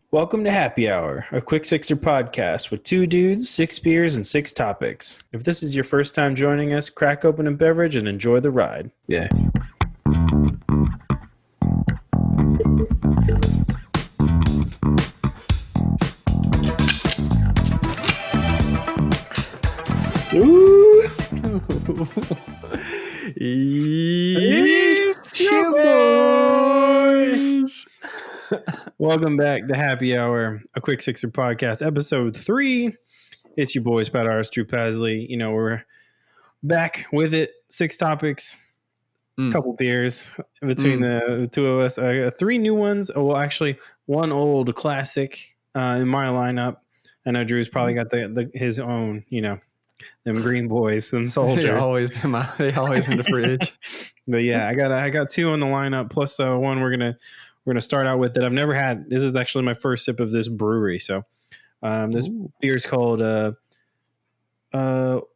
Welcome to Happy Hour, a quick sixer podcast with two dudes, six beers, and six topics. If this is your first time joining us, crack open a beverage and enjoy the ride. Yeah. Ooh. It's your boys. Welcome back to Happy Hour, a quick sixer podcast, episode 3. It's your boys, Pat Ars, Drew Pasley. You know, we're back with it. 6 topics, couple beers between the two of us. 3 new ones. Oh, well, actually, one old classic in my lineup. I know Drew's probably got his own, you know, them green boys, them soldiers. They always in the fridge. But yeah, I got 2 on the lineup plus one we're gonna start out with that I've never had. This is actually my first sip of this brewery. So this beer is called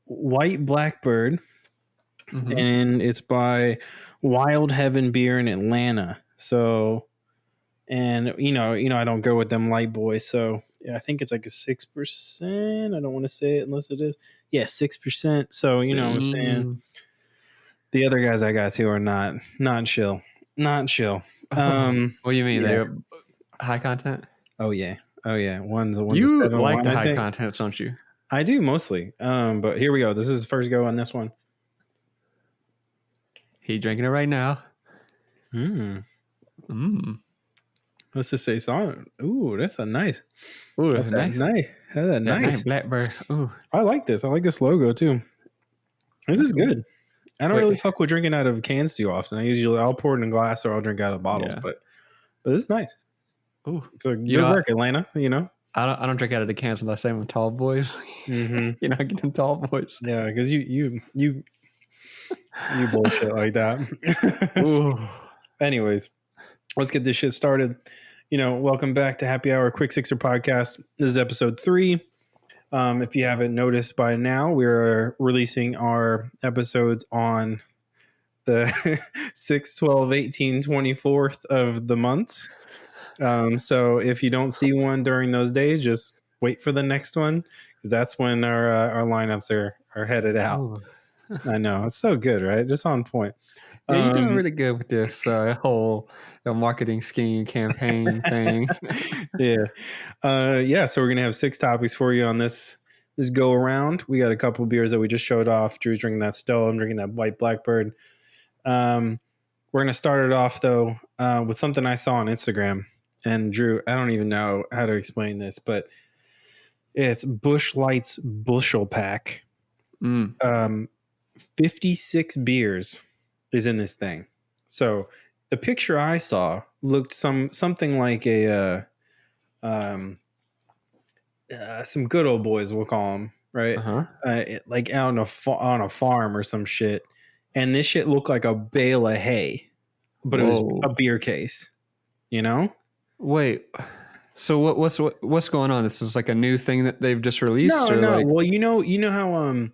White Blackbird, and it's by Wild Heaven Beer in Atlanta. So, and you know, I don't go with them light boys. So yeah, I think it's like a 6%. I don't want to say it unless it is. Yeah, 6%. So you know what I'm saying. The other guys I got to are not chill. What do you mean? Yeah. They're high content? Oh yeah. One's you a 7, like the high content, don't you? I do mostly. But here we go. This is the first go on this one. He drinking it right now. Let's just say song. Ooh, that's a nice. Ooh, that's nice. That's a nice Blackbird. Ooh, I like this. I like this logo too. This is good. I don't really fuck with drinking out of cans too often. I'll pour it in a glass or I'll drink out of bottles. But this is nice. Ooh, so good work, Atlanta. You know, I don't drink out of the cans unless I'm tall boys. You know, get them tall boys. Yeah, because you bullshit like that. Ooh. Anyways, let's get this shit started. You know, welcome back to Happy Hour Quick Sixer Podcast. This is episode 3. If you haven't noticed by now, we're releasing our episodes on the 6th, 12th, 18th, 24th of the months. So if you don't see one during those days, just wait for the next one, because that's when our lineups are headed out. Ooh. I know. It's so good, right? Just on point. Yeah, you're doing really good with this whole marketing scheme campaign thing. Yeah. So we're going to have 6 topics for you on this go around. We got a couple beers that we just showed off. Drew's drinking that Stella. I'm drinking that White Blackbird. We're going to start it off, though, with something I saw on Instagram. And Drew, I don't even know how to explain this, but it's Busch Light's Buschel Pack. 56 beers is in this thing. So the picture I saw looked something like a some good old boys, we'll call them, right? Like out on a farm or some shit. And this shit looked like a bale of hay, but it was a beer case. You know? Wait. So what's going on? This is like a new thing that they've just released? No. Like... Well, you know how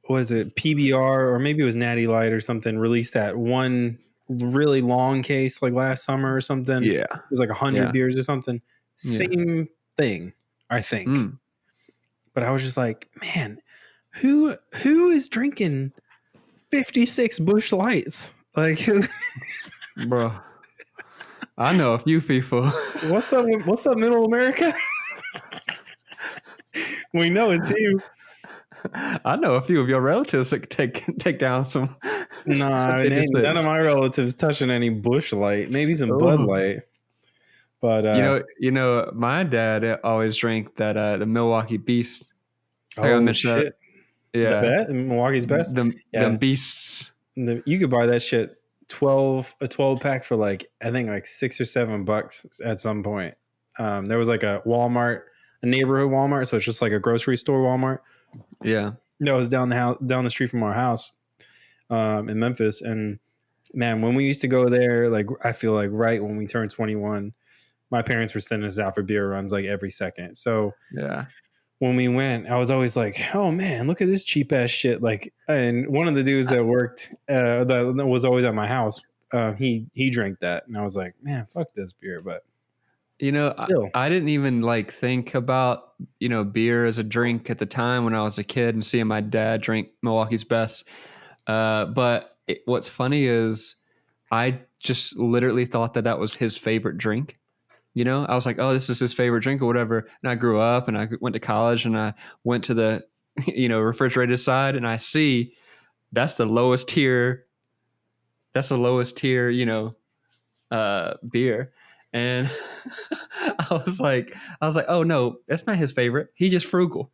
was it PBR or maybe it was Natty Light or something released that one really long case like last summer or something. Yeah. It was like 100 beers or something. Same thing, I think. But I was just like, man, who is drinking 56 Busch Lights? Like, bro, I know a few people. What's up, Middle America? We know it's you. I know a few of your relatives that take down some. Nah, none of my relatives touching any Busch Light. Maybe some Bud Light. But you know, my dad always drank that the Milwaukee Beast. Oh shit! Yeah, the Milwaukee's best. Them beasts. You could buy that shit a 12 pack for like I think like $6 or $7 at some point. There was like a Walmart, a neighborhood Walmart, so it's just like a grocery store Walmart. Yeah, that was down the street from our house in Memphis. And man, when we used to go there, like I feel like right when we turned 21, my parents were sending us out for beer runs like every second. So yeah, when we went, I was always like, oh man, look at this cheap ass shit. Like, and one of the dudes that worked that was always at my house, he drank that, and I was like, man, fuck this beer. But You know, Still, I didn't even like think about, beer as a drink at the time when I was a kid and seeing my dad drink Milwaukee's Best. But what's funny is I just literally thought that was his favorite drink. I was like, oh, this is his favorite drink or whatever. And I grew up and I went to college and I went to the, refrigerated side and I see that's the lowest tier. That's the lowest tier, beer. And I was like, oh no, that's not his favorite. He just frugal.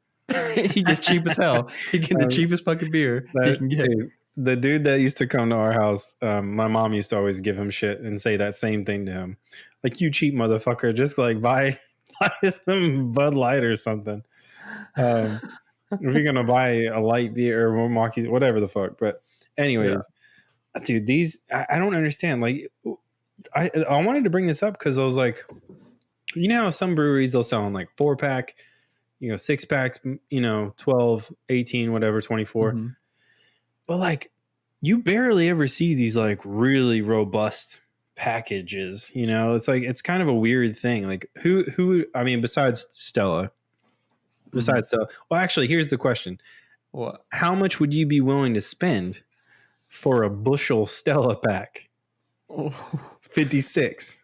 He just cheap as hell. He getting the cheapest fucking beer he can get. dude, the dude that used to come to our house, my mom used to always give him shit and say that same thing to him, like, you cheap motherfucker, just like buy some Bud Light or something. If you're gonna buy a light beer or Milwaukee's, whatever the fuck. But anyways, dude, these I don't understand. Like, I wanted to bring this up because I was like, how some breweries they'll sell in like 4-pack, 6-packs, 12, 18, whatever, 24. Mm-hmm. But like, you barely ever see these like really robust packages. It's like it's kind of a weird thing. Like who I mean, besides Stella. Well, actually, here's the question: What? How much would you be willing to spend for a Buschel Stella pack? 56.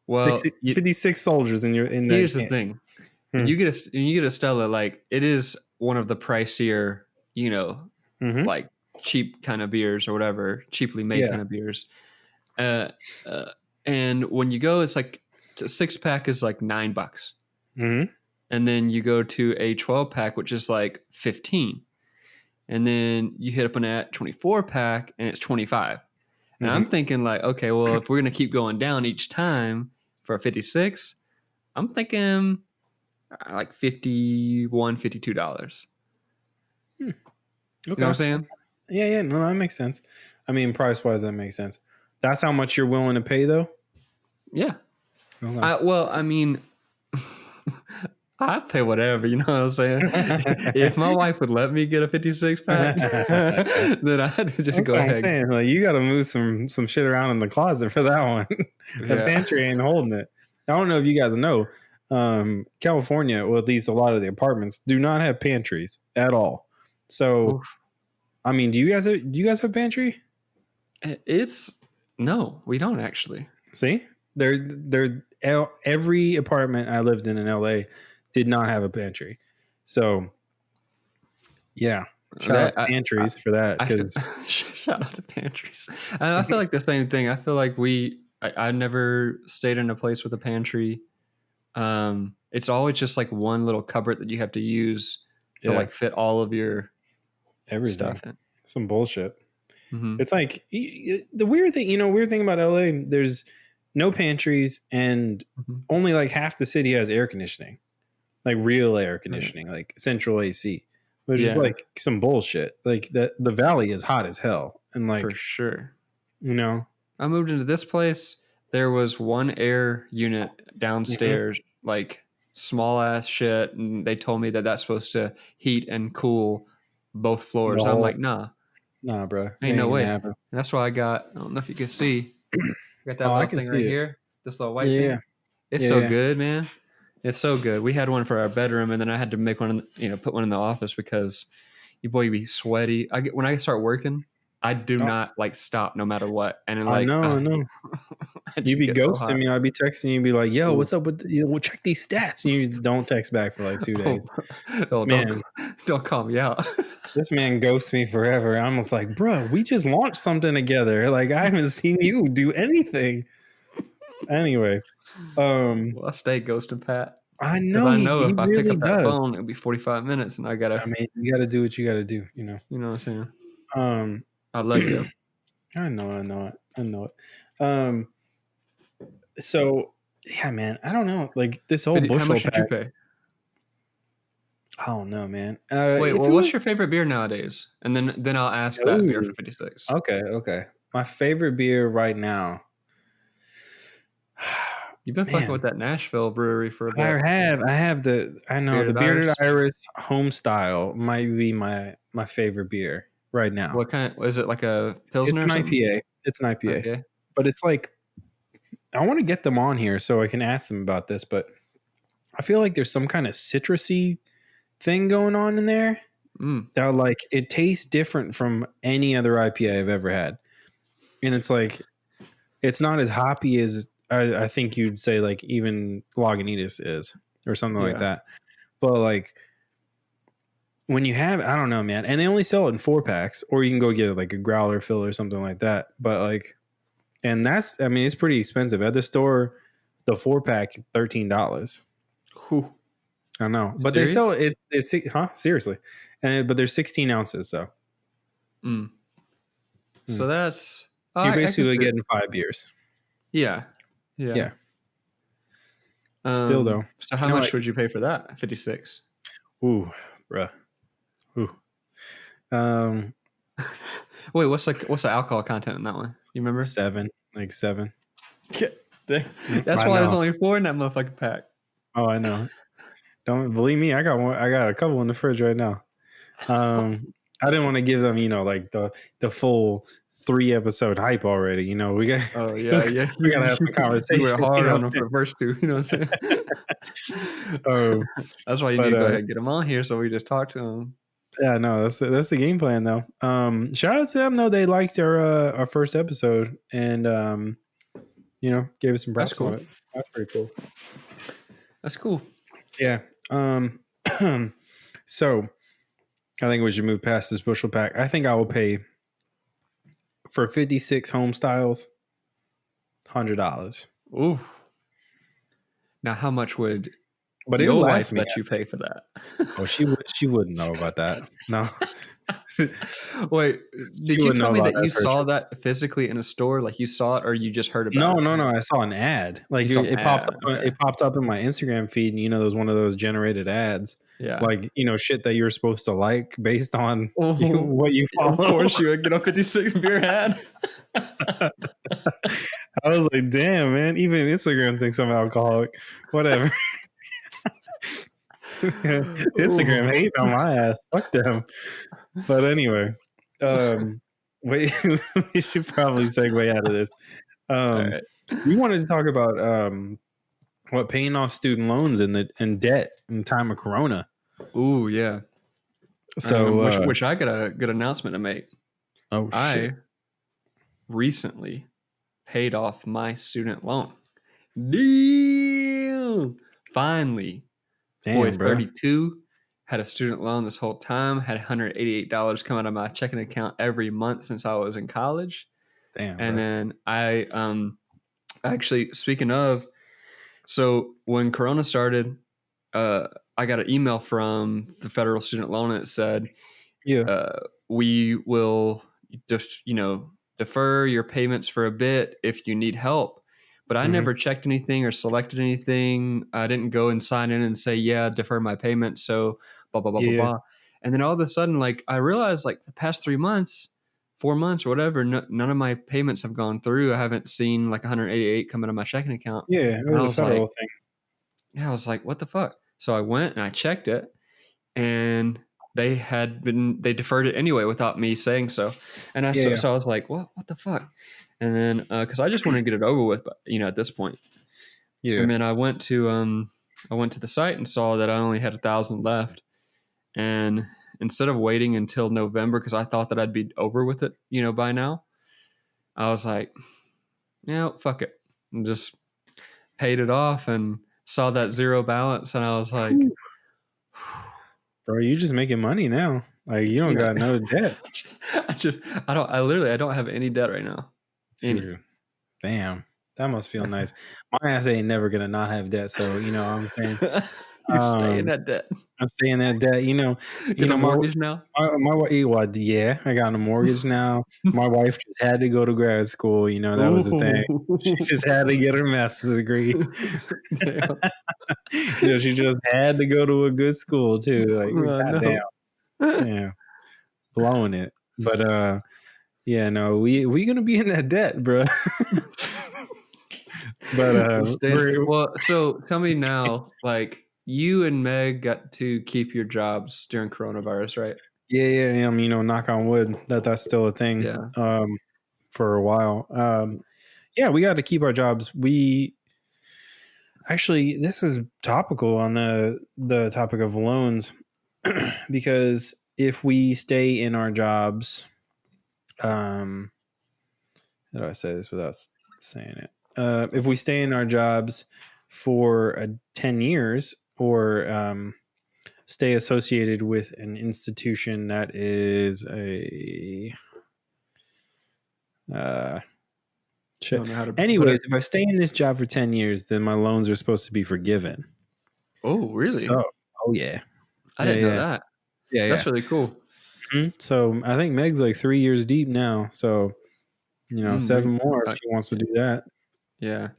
Well, 56 soldiers in that. Here's the thing: when you get a Stella, like it is one of the pricier, like cheap kind of beers or whatever, cheaply made kind of beers. And when you go, it's like a 6-pack is like $9. Mm-hmm. And then you go to a 12-pack, which is like 15. And then you hit up on that 24-pack and it's 25. And I'm thinking like, okay, well, if we're going to keep going down each time for a 56, I'm thinking like $51, $52. Okay. You know what I'm saying? Yeah. No, that makes sense. I mean, price-wise, that makes sense. That's how much you're willing to pay, though? Yeah. Okay. Well, I mean... I pay whatever, you know what I'm saying? If my wife would let me get a 56-pack, then I'd just go ahead. I'm saying. Like, you got to move some shit around in the closet for that one. The pantry ain't holding it. I don't know if you guys know, California, or at least a lot of the apartments, do not have pantries at all. So, oof. I mean, do you guys have pantry? No, we don't actually. See, every apartment I lived in LA did not have a pantry. So, yeah, shout out to pantries for that. Shout out to pantries. I feel like the same thing. I feel like I never stayed in a place with a pantry. It's always just like one little cupboard that you have to use to like fit all of your everything. Stuff in. Some bullshit. Mm-hmm. It's like the weird thing about LA, there's no pantries and only like half the city has air conditioning. Like real air conditioning, like central AC, which is like some bullshit. Like the valley is hot as hell, and like for sure, I moved into this place. There was one air unit downstairs, like small ass shit, and they told me that that's supposed to heat and cool both floors. I'm like, nah, bro, ain't no way. Happen. That's why I don't know if you can see. I got that little thing right here. This little white thing. It's so good, man. It's so good. We had one for our bedroom, and then I had to make one, put one in the office because you be sweaty. When I start working, I do not like stop no matter what. And then, like, I know. You'd be ghosting me. I'd be texting you, be like, "Yo, what's up with? We'll check these stats." And you don't text back for like 2 days. Don't call me out. This man ghosts me forever. I'm almost like, bro, we just launched something together. Like, I haven't seen you do anything. Anyway, well, I stay ghosting Pat. I know. I know if I pick up that phone, it'll be 45 minutes, and I gotta. I mean, you gotta do what you gotta do. You know what I'm saying. I love you. I know it. So yeah, man. I don't know. Like this whole Buschel How much did you pay? I don't know, man. Wait, what's your favorite beer nowadays? And then I'll ask that beer for 56. Okay. My favorite beer right now. You've been fucking with that Nashville brewery for a bit. I have the Bearded Iris Home Style might be my favorite beer right now. What kind? Is it like a Pilsner? It's an IPA. It's an IPA. But it's like I want to get them on here so I can ask them about this, but I feel like there's some kind of citrusy thing going on in there that like it tastes different from any other IPA I've ever had. And it's like, it's not as hoppy as I think you'd say like even Lagunitas is or something like that. But like when you have, I don't know, man, and they only sell it in 4-packs, or you can go get like a growler fill or something like that. But like, and that's, I mean, it's pretty expensive at the store. The 4-pack, $13. Whew. I know, but Serious? they sell it. It's seriously, but there's 16 ounces, so. So that's you're basically getting 5 beers. Yeah. Still though. So how much would you pay for that? 56. Ooh, bruh. Ooh. Wait, what's the alcohol content in that one? You remember? 7. That's why there's only 4 in that motherfucking pack. Oh, I know. Don't believe me. I got one. I got a couple in the fridge right now. I didn't want to give them, like the full 3-episode hype already. We got. Oh yeah. We gotta have some conversation. You were hard on them for the first 2. You know what I'm saying? That's why you need to go ahead and get them on here so we just talk to them. Yeah, no, that's the game plan though. Shout out to them though. They liked our first episode and gave us some props on it. That's pretty cool. That's cool. Yeah. So I think we should move past this Buschel Pack. I think I will pay for 56 home styles $100. Ooh. Now, how much would your wife let you pay for that? Oh, she wouldn't know about that. No. Wait, did you tell me that you saw that physically in a store? Like you saw it, or you just heard about it? No. I saw an ad. Like it popped up. Okay. It popped up in my Instagram feed, and there was one of those generated ads. Yeah. Like shit that you're supposed to like based on what you follow. Of course, you would get a 56 beer ad. I was like, damn, man. Even Instagram thinks I'm alcoholic. Whatever. Instagram hate on my ass. Fuck them. But anyway, we should probably segue out of this. Right. We wanted to talk about what paying off student loans and debt in time of Corona. Ooh, yeah. So, which I got a good announcement to make. Oh, shit. I recently paid off my student loan. Deal. Finally. Damn, boy's bro. 32. Had a student loan this whole time. Had $188 come out of my checking account every month since I was in college. Damn. And bro. then I actually, speaking of, so when Corona started, I got an email from the federal student loan that said, we will defer your payments for a bit if you need help. But I never checked anything or selected anything. I didn't go and sign in and say, defer my payments. So blah, blah, blah, blah, blah. And then all of a sudden, like I realized like the past 4 months or whatever, none of my payments have gone through. I haven't seen like 188 come out of my checking account. Yeah, it was a federal thing. Yeah, I was like, what the fuck? So I went and I checked it, and they deferred it anyway without me saying so. And so I was like, what the fuck? And then because I just wanted to get it over with, but at this point. Yeah. And then I went to the site and saw that I only had 1,000 left. And instead of waiting until November, because I thought that I'd be over with it, by now, I was like, fuck it. And just paid it off and saw that zero balance. And I was like, bro, you just making money now. Like you don't got no debt. I don't have any debt right now. Damn. That must feel nice. My ass ain't never gonna not have debt. So what I'm saying. You're staying in that debt. I'm staying in that debt. You know, mortgage now. Yeah, I got a mortgage now. My wife just had to go to grad school. That was the thing. She just had to get her master's degree. She just had to go to a good school too. Like, goddamn. Yeah, blowing it. But we gonna be in that debt, bro. But so tell me now, like. You and Meg got to keep your jobs during coronavirus, right? Yeah. Knock on wood that's still a thing. For a while. yeah, we got to keep our jobs. We actually, this is topical on the topic of loans because if we stay in our jobs, how do I say this without saying it? If we stay in our jobs for 10 years or stay associated with an institution that is a shit. Don't know how to put Anyways, it. if I stay in this job for 10 years, then my loans are supposed to be forgiven. Oh, really? So, oh yeah. I Yeah, didn't know yeah. that. Yeah, That's yeah. really cool. So I think Meg's like 3 years deep now. So, 7 more if she wants to do that. Yeah.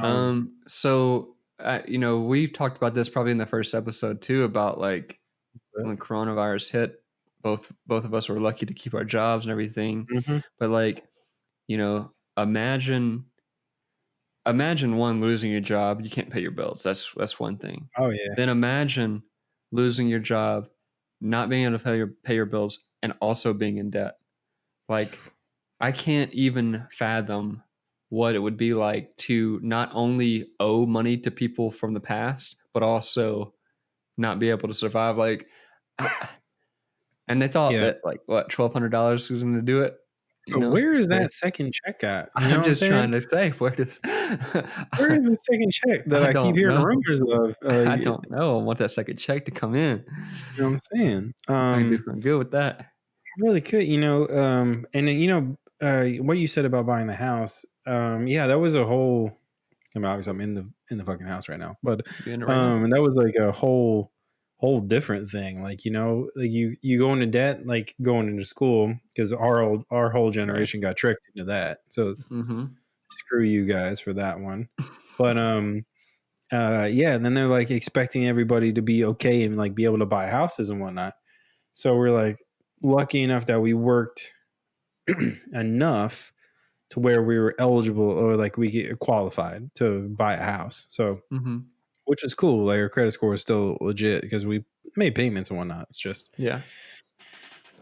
Um, So, we've talked about this probably in the first episode too about like but, when coronavirus hit, both of us were lucky to keep our jobs and everything. mhm. But like, imagine one losing your job, you can't pay your bills. That's one thing. Oh yeah. Then imagine losing your job, not being able to pay your bills, and also being in debt. Like, I can't even fathom what it would be like to not only owe money to people from the past, but also not be able to survive. Like, and they thought Yeah. that like what $1,200 was going to do it. But where is So that second check at? You know I'm what I'm just saying? trying to say where does Where is the second check that I I keep don't hearing know. rumors of? I You don't know. I want that second check to come in. know what I'm saying? I can do something good with that. Really could, and then, what you said about buying the house. Yeah, that was a whole. I mean, obviously, I'm in the fucking house right now, but You in it right now? and that was like a whole different thing. Like, like you go into debt, like going into school, because our whole Right. generation got tricked into that. So Mm-hmm. screw you guys for that one. But yeah, and then they're like expecting everybody to be okay and like be able to buy houses and whatnot. So we're like lucky enough that we worked enough to where we were eligible or like we get qualified to buy a house. So, Mm-hmm. which is cool. Like our credit score is still legit because we made payments and whatnot. It's just Yeah.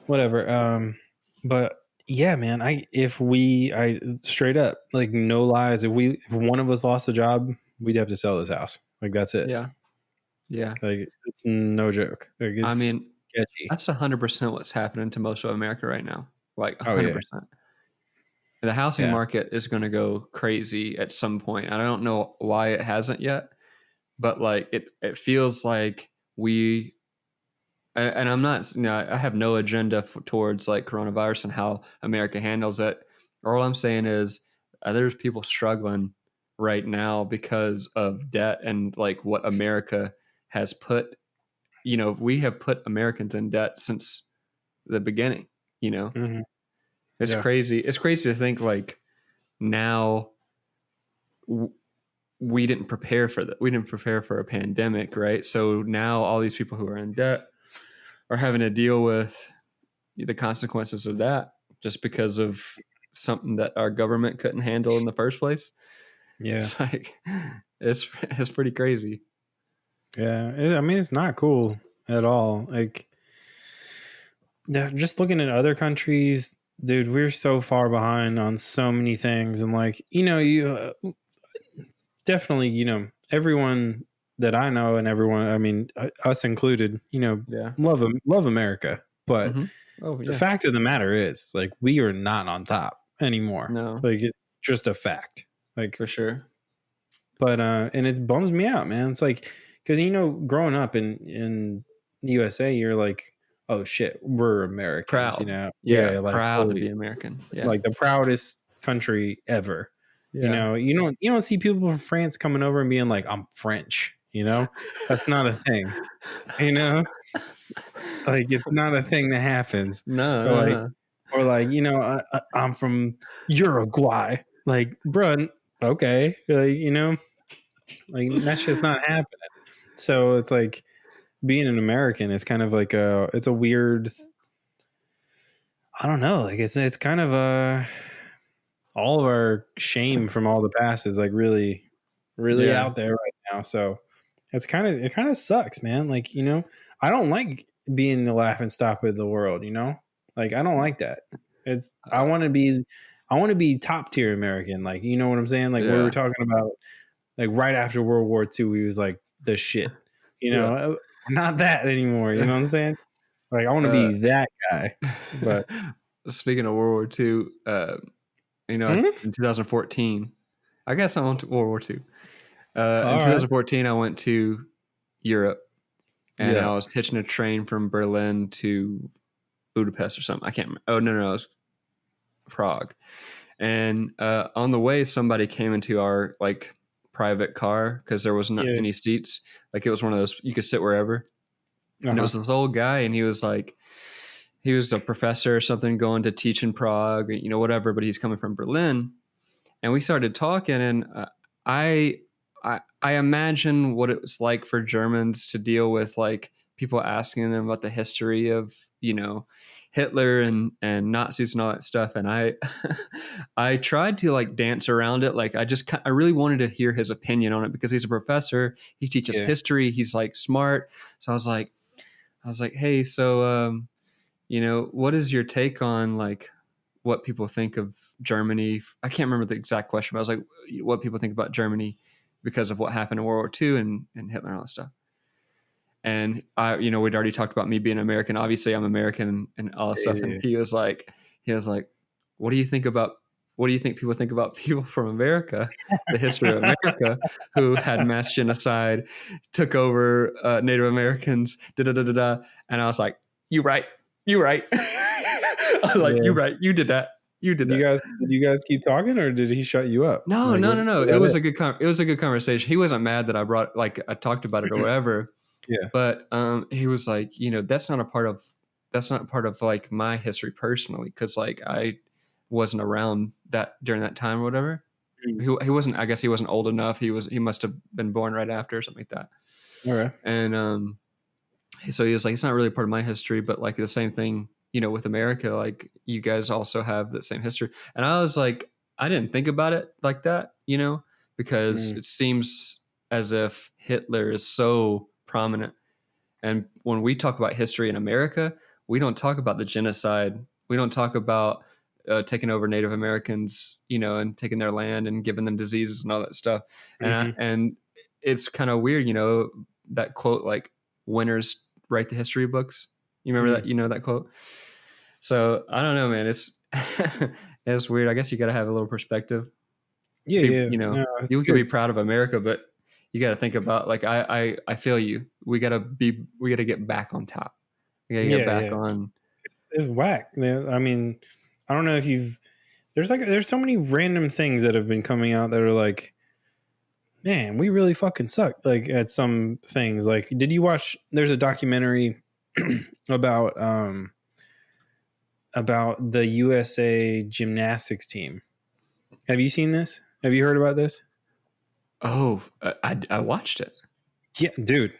whatever. But yeah, man, I straight up, like no lies, if one of us lost a job, we'd have to sell this house. Like that's it. Yeah. Yeah. Like it's no joke. Like I it's mean, sketchy. that's 100% what's happening to most of America right now. Like Oh yeah. 100%. The housing Yeah. market is going to go crazy at some point. I don't know why it hasn't yet, but like it feels like we and I'm not, I have no agenda towards like coronavirus and how America handles it. All I'm saying is there's people struggling right now because of debt and like what America has put. We have put Americans in debt since the beginning. Mm-hmm. It's Yeah. crazy. It's crazy to think like now we didn't prepare for that. We didn't prepare for a pandemic, right? So now all these people who are in debt are having to deal with the consequences of that just because of something that our government couldn't handle in the first place. Yeah. It's like it's pretty crazy. Yeah. I mean, it's not cool at all. Like, just looking at other countries, dude, we're so far behind on so many things. And like, you definitely, everyone that I know and everyone, I mean, us included, Yeah. love America. But Mm-hmm. Oh the yeah. fact of the matter is, like, we are not on top anymore. No, Like, it's just a fact. Like, for sure. but and it bums me out, man. It's like because growing up in the USA, you're like, oh shit, we're Americans, Proud. Yeah. yeah, like Proud to holy, be American. Yeah. like the proudest country ever. Yeah. You don't see people from France coming over and being like, I'm French. That's not a thing. You know, like it's not a thing that happens. No, Or no, like, no. I'm from Uruguay. Like, bruh, okay, like that shit's not happening. So it's like being an American is kind of like it's a weird. I don't know. Like it's kind of all of our shame from all the past is like really, really Yeah. out there right now. So it kind of sucks, man. Like I don't like being the laughing stock of the world. Like I don't like that. I want to be I want to be top tier American. Like, you know what I'm saying? Like we were Yeah. talking about, like right after World War II, we was like the shit. You Yeah. know, not that anymore. You know what I'm saying? Like I want to Uh, be that guy. But Speaking of World War II, in 2014, I guess I went to World War II. In all right. 2014, I went to Europe, and Yeah. I was hitching a train from Berlin to Budapest or something. I can't remember. Oh, no, it was Prague. And on the way, somebody came into our like private car because there was not Yeah. any seats. Like it was one of those you could sit wherever. And it Uh-huh. was this old guy, and he was a professor or something going to teach in Prague, or, whatever. But he's coming from Berlin, and we started talking, and I, I imagine what it was like for Germans to deal with like people asking them about the history of Hitler and Nazis and all that stuff, and I I tried to like dance around it. Like I really wanted to hear his opinion on it because he's a professor. He teaches Yeah. history. He's like smart. So I was like, hey, so what is your take on like what people think of Germany? I can't remember the exact question, but I was like, what people think about Germany because of what happened in World War II and Hitler and all that stuff. And we'd already talked about me being American. Obviously, I'm American and all that stuff. And Yeah. he was like, what do you think people think about people from America, the history of America, who had mass genocide, took over Native Americans, da da da da da. And I was like, you right. I was like, you Yeah. right. You did that. Did you guys keep talking, or did he shut you up? No, Like, no, was no, no. It that was it? it was a good conversation. He wasn't mad that I talked about it or whatever. Yeah. But he was like, that's not part of like my history personally, because like I wasn't around that during that time or whatever. He wasn't. I guess he wasn't old enough. He must have been born right after or something like that. All right. And so he was like, it's not really part of my history, but like the same thing, with America, like you guys also have the same history. And I was like, I didn't think about it like that, because Mm. it seems as if Hitler is so prominent. And when we talk about history in America, we don't talk about the genocide. We don't talk about taking over Native Americans, and taking their land and giving them diseases and all that stuff. Mm-hmm. And it's kind of weird, that quote, like winners write the history books. You remember that? You know that quote? So I don't know, man. It's it's weird. I guess you got to have a little perspective. Yeah. Yeah. No, it's You could good. be proud of America, but you got to think about like I feel you. We got to get back on top. We got to get Yeah. back Yeah. on. It's whack. Yeah, I mean, I don't know if there's so many random things that have been coming out that are like, man, we really fucking suck. Like at some things. Like, did you watch? There's a documentary about the USA gymnastics team. Have you seen this? Have you heard about this? Oh, I watched it. Yeah, dude.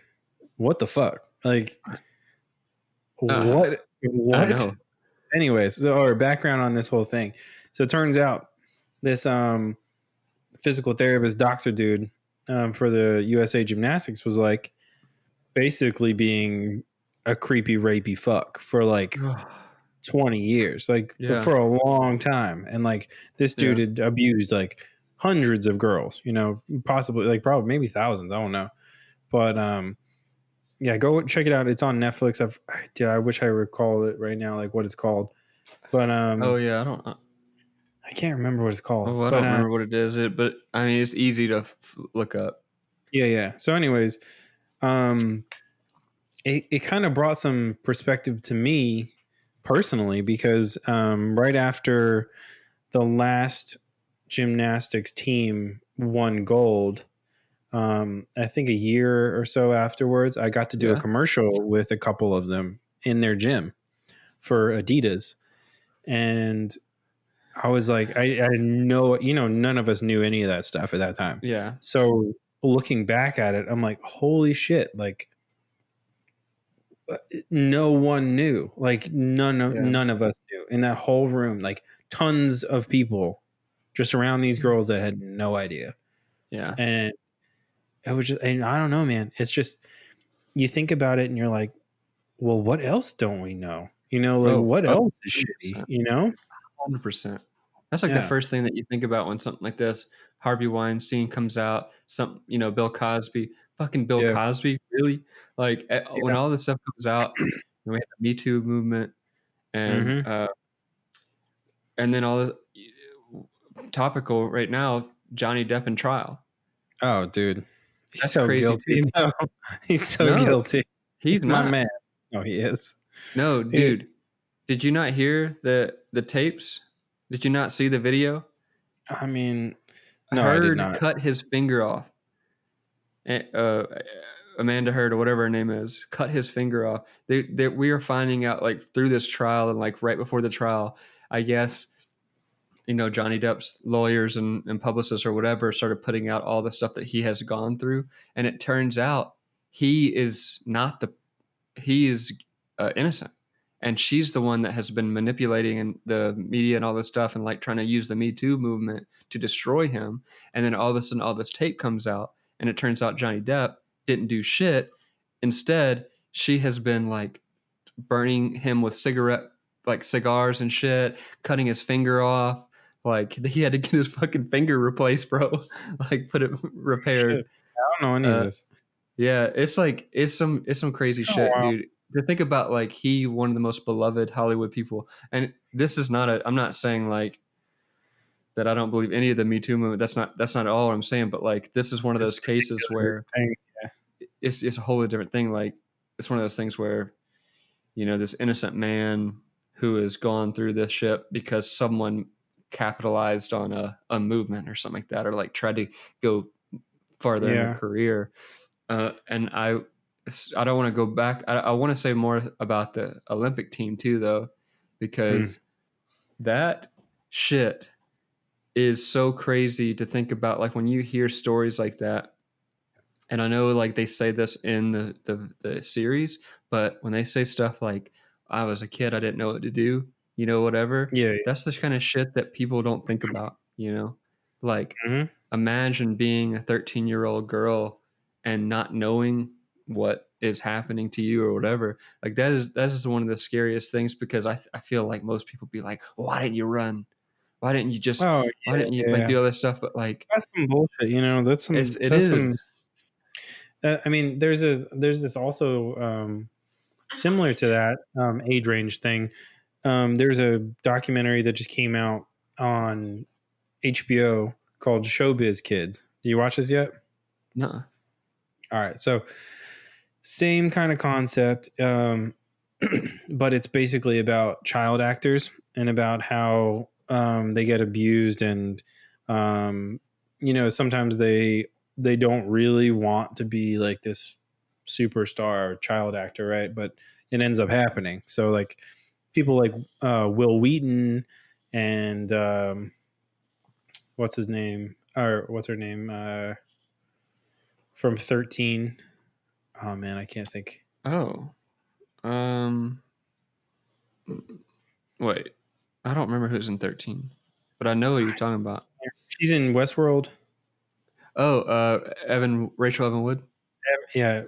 What the fuck? Like, Uh, what? I What? know. Anyways, so our background on this whole thing. So it turns out this physical therapist doctor dude for the USA Gymnastics was like basically being a creepy rapey fuck for like 20 years, like Yeah. for a long time. And like this dude Yeah. had abused like hundreds of girls, possibly like probably maybe thousands. I don't know. But yeah, go check it out. It's on Netflix. I wish I recall it right now, like what it's called. But Oh yeah. I can't remember what it's called. I But don't remember what it is. But I mean, it's easy to look up. yeah. So anyways, it kind of brought some perspective to me personally because right after the last gymnastics team won gold, I think a year or so afterwards, I got to do a Yeah. commercial with a couple of them in their gym for Adidas. And I was like, I know, none of us knew any of that stuff at that time. Yeah. So looking back at it, I'm like, holy shit, like no one knew. Like none of us knew in that whole room, like tons of people just around these girls that had no idea. Yeah. And it was just, and I don't know, man. It's just, you think about it and you're like, well, what else don't we know? Like what else is shitty, 100%. 100%. That's like the Yeah. first thing that you think about when something like this, Harvey Weinstein comes out, Bill Cosby, fucking Bill Yeah. Cosby, really? Like when Yeah. all this stuff comes out, we had the Me Too movement, and Mm-hmm. and then all this topical right now, Johnny Depp in trial. Oh, dude. He's That's so crazy too. guilty. No, he's so No, guilty. he's He's my not. man. No, he is. No, He, dude. Did you not hear the tapes? Did you not see the video? I mean, no, I did Heard not. cut his finger off. Amanda Heard or whatever her name is, cut his finger off. We are finding out like through this trial and like right before the trial, I guess, Johnny Depp's lawyers and publicists or whatever started putting out all the stuff that he has gone through. And it turns out he is not he is innocent. And she's the one that has been manipulating and the media and all this stuff and like trying to use the Me Too movement to destroy him. And then all of a sudden, all this tape comes out, and it turns out Johnny Depp didn't do shit. Instead, she has been like burning him with cigars and shit, cutting his finger off. Like he had to get his fucking finger replaced, bro. Like put it repaired. Shit. I don't know any of Uh, this. yeah, it's some crazy Oh, shit, wow. dude. To think about like one of the most beloved Hollywood people, and this is not I'm not saying like that I don't believe any of the Me Too movement. That's not all I'm saying, but like this is one of This those cases particular where thing. it's a wholly different thing. Like it's one of those things where this innocent man who has gone through this shit because someone capitalized on a movement or something like that, or like tried to go farther in their Yeah. career. And I don't want to go back. I want to say more about the Olympic team too, though, because that shit is so crazy to think about. Like when you hear stories like that, and I know like they say this in the series, but when they say stuff like I was a kid, I didn't know what to do, whatever, Yeah. that's the kind of shit that people don't think about, like Mm-hmm. imagine being a 13-year-old girl and not knowing what is happening to you or whatever. Like that is one of the scariest things, because I feel like most people be like, why didn't you run? Why didn't you just Oh, why didn't you like yeah. do all this stuff? But like That's some bullshit. it That's is. some. I mean, there's this also similar to that age range thing. There's a documentary that just came out on HBO called Showbiz Kids. Do you watch this yet? No. All right, so same kind of concept, but it's basically about child actors and about how they get abused, and sometimes they don't really want to be like this superstar child actor, right? But it ends up happening. So like people like Will Wheaton and what's his name or what's her name from 13. Oh man, I can't think. Oh. Um Wait. I don't remember who's in 13, but I know what you're talking about. She's in Westworld. Oh, Rachel Evan Wood. Yeah,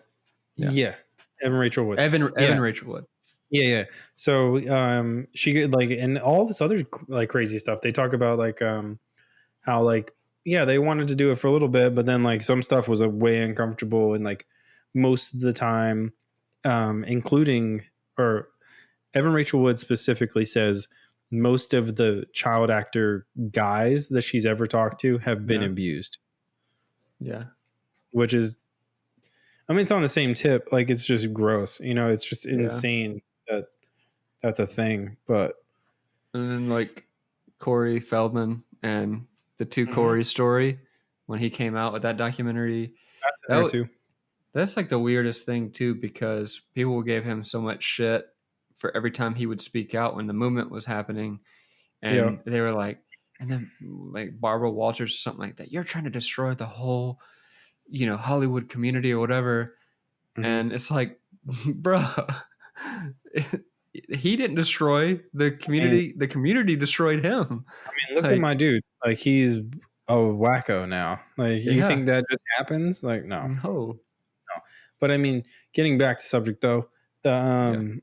Yeah. yeah. Evan Rachel Wood. Evan Yeah, Rachel Wood. yeah. So she could like, and all this other like crazy stuff. They talk about like how like yeah they wanted to do it for a little bit, but then like some stuff was way uncomfortable, and like most of the time, including or Evan Rachel Wood specifically says most of the child actor guys that she's ever talked to have been Yeah. abused, Yeah. which is, I mean, it's on the same tip. Like, it's just gross. It's just insane that that's a thing. But And then like Corey Feldman and the two Mhm. Corey story when he came out with that documentary. that's in That there wa- too. that's like the weirdest thing too, because people gave him so much shit for every time he would speak out when the movement was happening, Yeah. and they were like, and then like Barbara Walters or something like that. You're trying to destroy the whole, Hollywood community or whatever. Mhm. And it's like, bro, he didn't destroy the community. The community destroyed him. I mean, look at my dude. Like, he's a wacko now. Like, you Yeah. think that just happens? Like, no. No. But I mean, getting back to subject though, the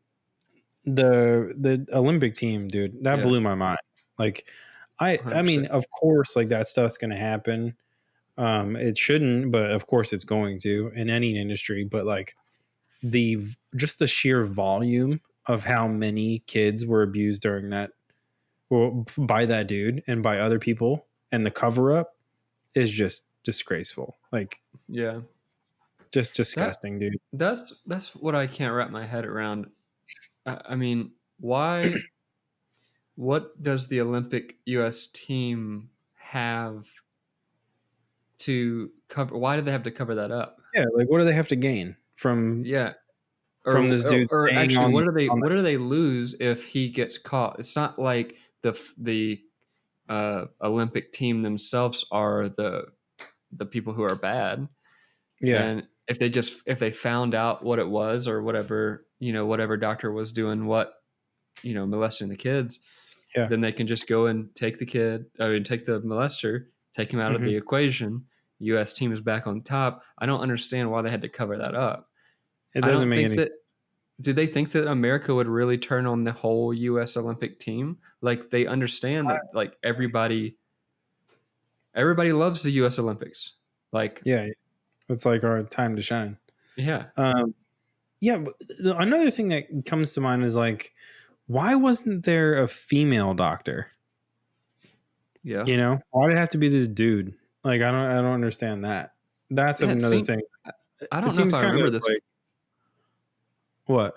Olympic team, dude, that Yeah. blew my mind. Like, I mean, 100%. of course, like that stuff's going to happen. It shouldn't, but of course it's going to in any industry. But like just the sheer volume of how many kids were abused during that, well, by that dude and by other people, and the cover up is just disgraceful. Like, Yeah. just That disgusting, dude. that's what I can't wrap my head around. I mean, why? What does the Olympic U.S. team have to cover? Why do they have to cover that up? Yeah, like what do they have to gain from Yeah, this dude staying actually, on what on do they lose if he gets caught? It's not like the Olympic team themselves are the people who are bad. yeah, And if they found out what it was or whatever, whatever doctor was doing molesting the kids, yeah, then they can just go and take take the molester, take him out of hmm the equation. U.S. team is back on top. I don't understand why they had to cover that up. it I doesn't don't make think any. that. Do they think that America would really turn on the whole U.S. Olympic team? Like they understand that like everybody loves the U.S. Olympics. Like Yeah, it's like our time to shine. yeah, Um, yeah, but another thing that comes to mind is like, why wasn't there a female doctor? yeah. You know, why did it have to be this dude? Like, I don't understand that. That's Yeah, it another seemed, thing. I It don't know if seems I kind remember of this. like what?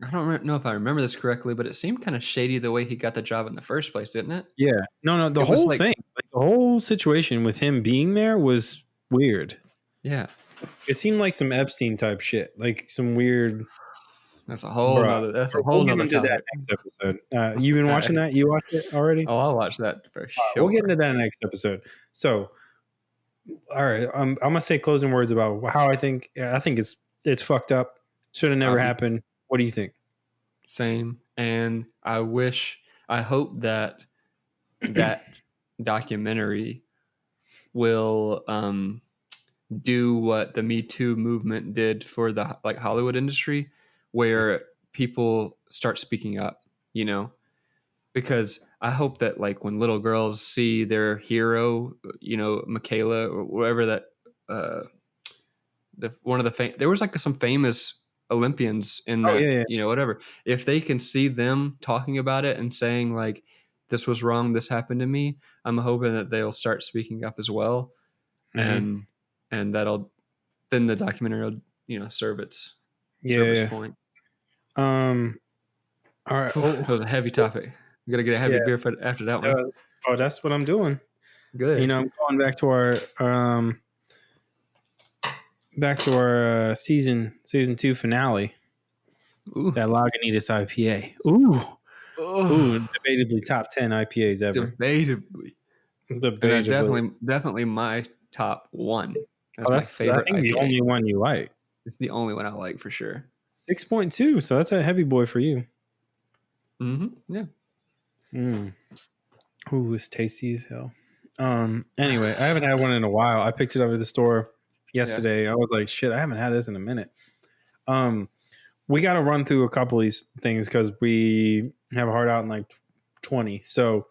I don't know if I remember this correctly, but it seemed kind of shady the way he got the job in the first place, didn't it? Yeah, no, the It was whole like, thing, like the whole situation with him being there was weird. yeah, It seemed like some Epstein type shit, like some weird, that's a whole bruh. nother. That's a We'll whole get nother into that topic. next episode. You been All watching right. that? You watched it already? Oh, I'll watch that for We'll get into sure. that next episode. So, all right, I'm gonna say closing words about how I think. I think it's fucked up. Should have never Copy. happened. What do you think? Same. And I hope that that documentary will do what the Me Too movement did for the like Hollywood industry, where people start speaking up, because I hope that like when little girls see their hero, Michaela or whatever that, uh, one of there was like some famous Olympians in Oh that, yeah, whatever. If they can see them talking about it and saying like, this was wrong, this happened to me, I'm hoping that they'll start speaking up as well. yeah, And that'll then the documentary will serve its yeah. point. All right. Whew, that was a heavy topic. We gotta get a Yeah. heavy beer after that one. Oh, that's what I'm doing. You Good. know, I'm going back to our season 2 finale. Ooh. That Lagunitas IPA. Ooh, Oh, debatably top 10 IPAs ever. debatably. And that's Debatably. definitely my top one. That's Oh, my that's I favorite think the IPA. only one you like. It's the only one I like for sure. 6.2. So that's a heavy boy for you. Mm-hmm. Yeah. Ooh, it's tasty as hell. Anyway, I haven't had one in a while. I picked it up at the store yesterday. I was like, shit, I haven't had this in a minute. We got to run through a couple of these things because we have a hard out in like 20. So,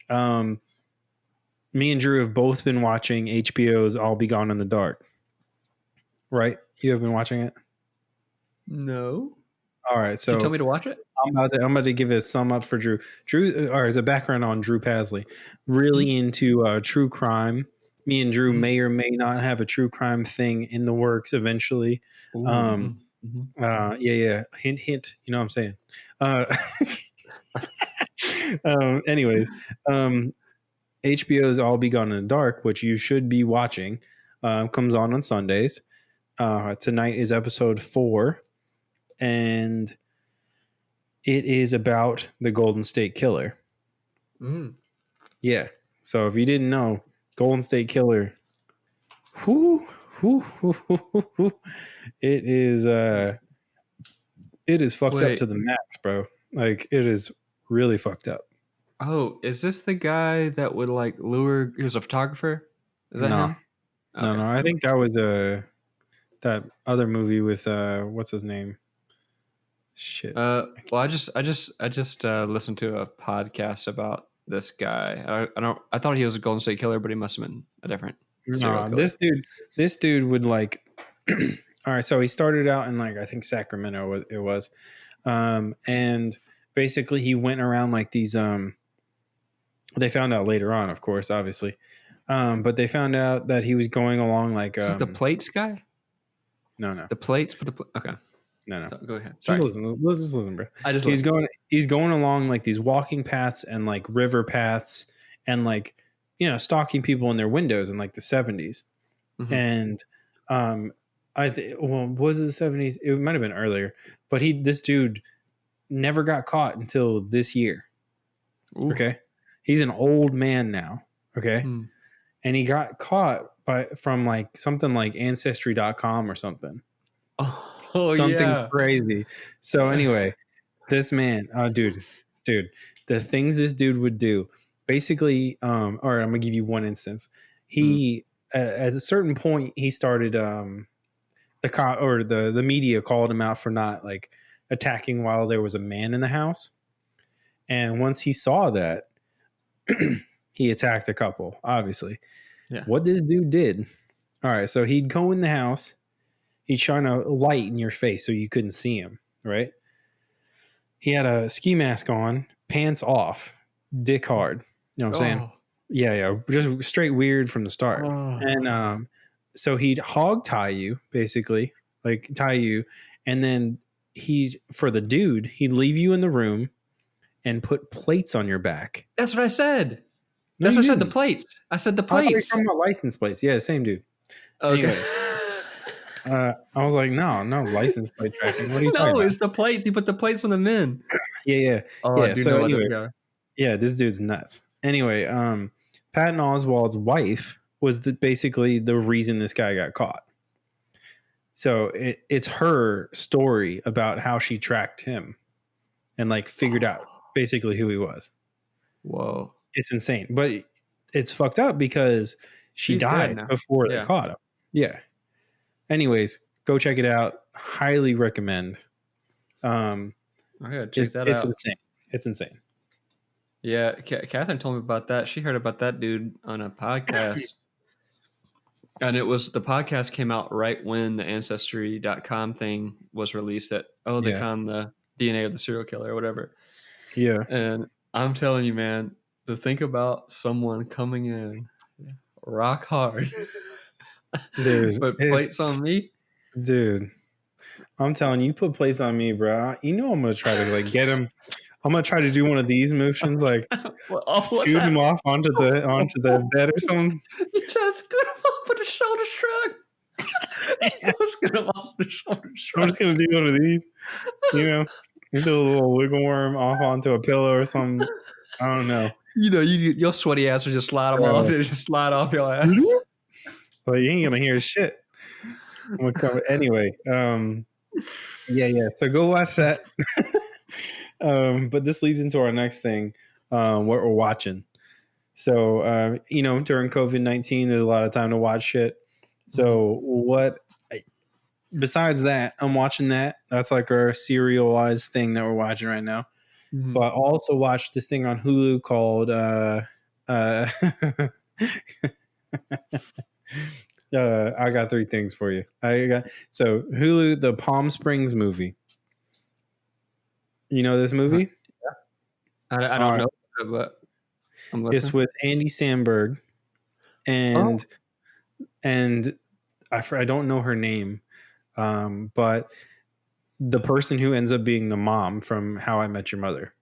me and Drew have both been watching HBO's I'll Be Gone in the Dark. Right? You have been watching it? No. All right. Did you tell So me to watch it? I'm about to give it a sum up for Drew. Drew, or as a background on Drew Pasley, really into true crime. Me and Drew may or may not have a true crime thing in the works eventually. Ooh, mm-hmm. Yeah. Hint, hint. You know what I'm saying? Anyways, HBO's I'll Be Gone in the Dark, which you should be watching, comes on Sundays. Tonight is episode 4, and it is about the Golden State Killer. Mm. Yeah. So if you didn't know, Golden State Killer, whoo, it is fucked up Wait. to the max, bro. Like it is really fucked up. Oh, is this the guy that would like lure? He was a photographer. Is that No, him? Okay. no. I think that was that other movie with what's his name? Shit. Well, I just listened to a podcast about this guy. I thought he was a Golden State Killer, but he must have been a different serial No, killer. this dude would like. All right, so he started out in like I think Sacramento it was, and basically he went around like these. They found out later on, of course, obviously, but they found out that he was going along like. Is this the plates guy? No. The plates, but okay. No. So, go ahead. Just Sorry. listen, bro. He's going along like these walking paths and like river paths and like stalking people in their windows in like the 70s. Mm-hmm. And was it the 70s? It might have been earlier, but this dude never got caught until this year. Ooh. Okay. He's an old man now. Okay. And he got caught from like something like ancestry.com or something. Oh, something crazy. So anyway, this man, dude, the things this dude would do, basically, all right, I'm gonna give you one instance. He at a certain point he started the media called him out for not like attacking while there was a man in the house. And once he saw that, he attacked a couple, obviously. Yeah. What this dude did, all right, so he'd go in the house, he'd shine a light in your face so you couldn't see him, right? He had a ski mask on, pants off, dick hard. You know what I'm saying? Yeah. Just straight weird from the start. And so he'd hog tie you, basically, like tie you. And then for the dude, he'd leave you in the room and put plates on your back. That's what I said. That's what I said, the plates. I said the plates. I thought you were talking about license plates. Yeah, same dude. Okay. Anyway, I was like, no license plate tracking. What are you talking about? It's the plates. He put the plates on the men. Yeah. Oh, I do know anyway, guy. Yeah, this dude's nuts. Anyway, Patton Oswalt's wife was basically the reason this guy got caught. So it's her story about how she tracked him and like figured out basically who he was. Whoa. It's insane. But it's fucked up because she died before they caught him. Yeah. Anyways, go check it out. Highly recommend. I gotta check that out. It's insane. It's insane. Yeah, Catherine told me about that. She heard about that dude on a podcast. And the podcast came out right when the Ancestry.com thing was released that, they found the DNA of the serial killer or whatever. Yeah. And I'm telling you, man, to think about someone coming in rock hard. Dude, put plates on me. Dude, I'm telling you, put plates on me, bro. You know I'm gonna try to like get him. I'm gonna try to do one of these motions, like scoot him off onto the bed or something. You try to scoot him off with a shoulder shrug. Scoot him off with a shoulder shrug. I'm just gonna do one of these. You do a little wiggle worm off onto a pillow or something. I don't know. Your sweaty ass will just slide them off. They just slide off your ass. But you ain't gonna hear shit. I'm gonna cover anyway. Yeah. So go watch that. But this leads into our next thing, what we're watching. So during COVID-19, there's a lot of time to watch shit. So besides that, I'm watching that. That's like our serialized thing that we're watching right now. Mm-hmm. But I also watched this thing on Hulu called I got three things for you. So Hulu, the Palm Springs movie. You know this movie? Yeah. I don't know, but I'm listening. It's with Andy Samberg and I don't know her name, but the person who ends up being the mom from How I Met Your Mother.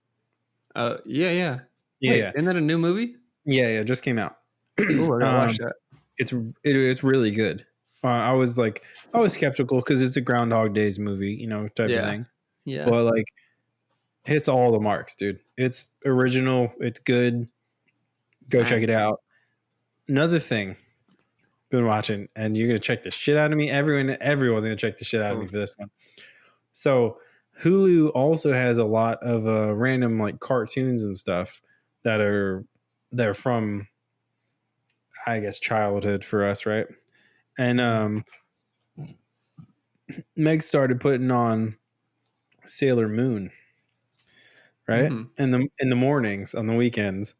Yeah. Wait, isn't that a new movie? Yeah, it just came out. Oh, I gotta watch that. It's really good. I was skeptical because it's a Groundhog Days movie, type of thing. Yeah, but like hits all the marks, dude. It's original. It's good. Go check it out. Another thing, been watching, and you're gonna check the shit out of me. Everyone's gonna check the shit out of me for this one. So Hulu also has a lot of random like cartoons and stuff they're from, I guess, childhood for us, right? And Meg started putting on Sailor Moon, right? In the mornings on the weekends.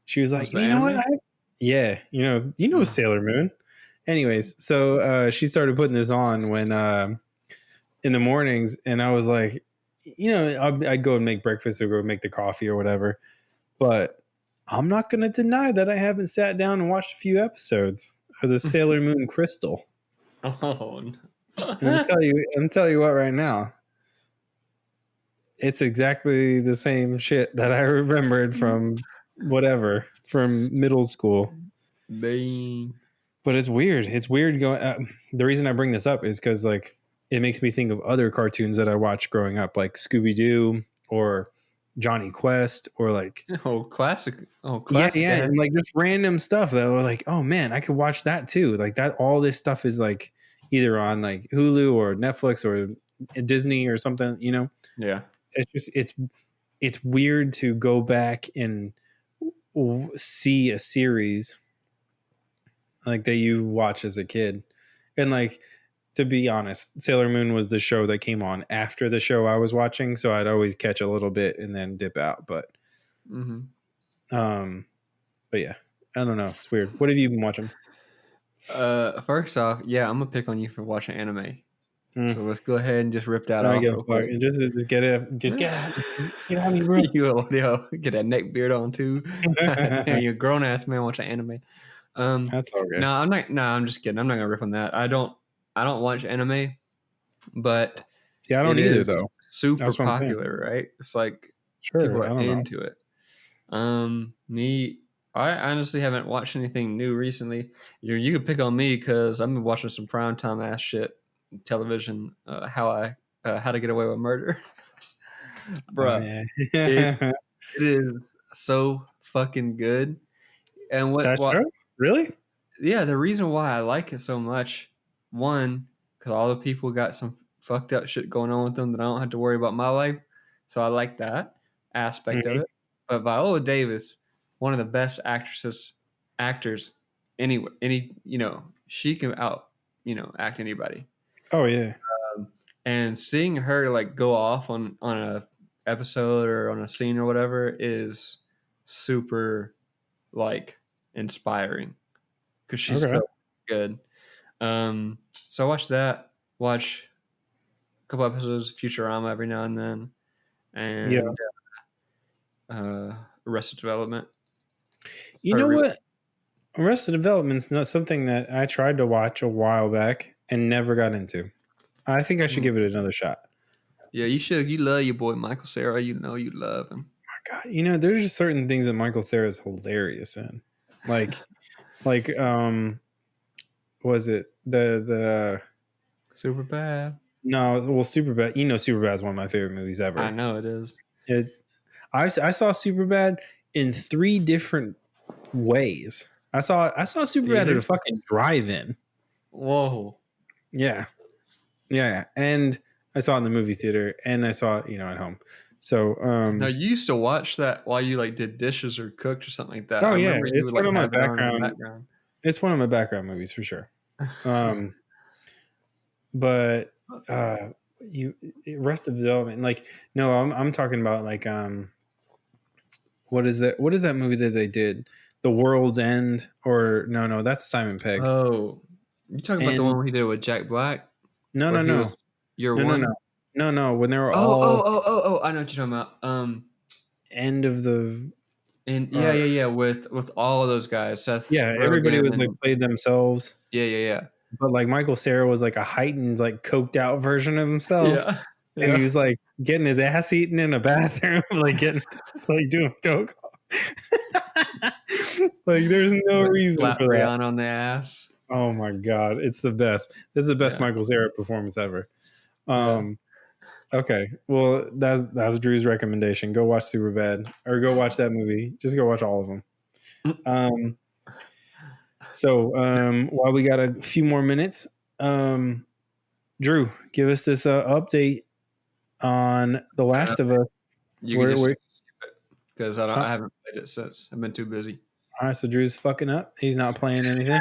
She was Was like, the you know what? anime? Yeah, you know Sailor Moon. Anyways, so she started putting this on when in the mornings, and I was like, I'd go and make breakfast or go make the coffee or whatever. But I'm not going to deny that I haven't sat down and watched a few episodes of the Sailor Moon Crystal. Oh, no. And I'm telling you what right now, it's exactly the same shit that I remembered from middle school. Dang. But it's weird. It's weird going. The reason I bring this up is because like it makes me think of other cartoons that I watched growing up, like Scooby Doo or Johnny Quest, or like Oh, classic. Oh, yeah, classic. yeah, and like just random stuff that were like, oh man, I could watch that too. Like that, all this stuff is like either on like Hulu or Netflix or Disney or something. Yeah. It's just it's weird to go back and see a series like that you watch as a kid, and like to be honest, Sailor Moon was the show that came on after the show I was watching, so I'd always catch a little bit and then dip out. Mm-hmm. Um, but yeah, I don't know. It's weird. What have you been watching? First off, yeah, I'm gonna pick on you for watching anime. Mm. So let's go ahead and just rip that I off give a real fuck. quick. And just get it. Just get out. Get out of me, bro. Yo, get that neck beard on too. Damn, you a grown ass man watching anime. That's all good. No, I'm not. No, I'm just kidding. I'm not gonna rip on that. I don't watch anime, but See, I it don't either, is though. super That's what I'm saying. popular, right? It's like people Sure. I are don't know. into it. Me, I honestly haven't watched anything new recently. You could pick on me because I've been watching some primetime ass shit, television. How to Get Away with Murder, Oh, bruh. It yeah. it is so fucking good. And That show? Really? yeah, the reason why I like it so much, one, because all the people got some fucked up shit going on with them that I don't have to worry about my life. So I like that aspect of Mm-hmm. it. But Viola Davis, one of the best actors, she can act anybody. Oh, yeah. And seeing her like go off on a episode or on a scene or whatever is super like inspiring because she's Okay. so good. So I watch that. Watch a couple episodes of Futurama every now and then, Yeah. and Arrested Development. You know what? Arrested Development's not something that I tried to watch a while back and never got into. I think I should give it another shot. Yeah, you should. You love your boy Michael Cera. You know you love him. God, there's just certain things that Michael Cera is hilarious in. Like, was it the Super bad. no? Well, Superbad. Superbad is one of my favorite movies ever. I know it is. I saw Superbad in 3 different ways. I saw Superbad at a fucking drive-in. Whoa. Yeah. And I saw it in the movie theater, and I saw it, at home. So, Now you used to watch that while you like did dishes or cooked or something like that. oh I yeah, remember you it's would one like of my have it on in the background. background. It's one of my background movies for sure. But Arrested Development, like, no, I'm talking about like what is that movie that they did? The World's End, or no, that's Simon Pegg. Oh, you talking about the And one he did with Jack Black? no, Where no, he no, was Year no, no, One? no, when they were Oh, all I know what you're talking about. end of the And yeah, with all of those guys, Seth everybody Rogen was like and played themselves. yeah. But like Michael Cera was like a heightened, like coked out version of himself. Yeah. And he Yeah. was like getting his ass eaten in a bathroom, like doing coke. Like there's no reason Slap for that. Rihanna on the ass. Oh my god, it's the best. This is the best Yeah. Michael Cera performance ever. Okay, well that's Drew's recommendation. Go watch Superbad, or go watch that movie. Just go watch all of them. So while we got a few more minutes, Drew, give us this update on The Last of Us. You can just skip it because I haven't played it since. I've been too busy. All right, so Drew's fucking up. He's not playing anything.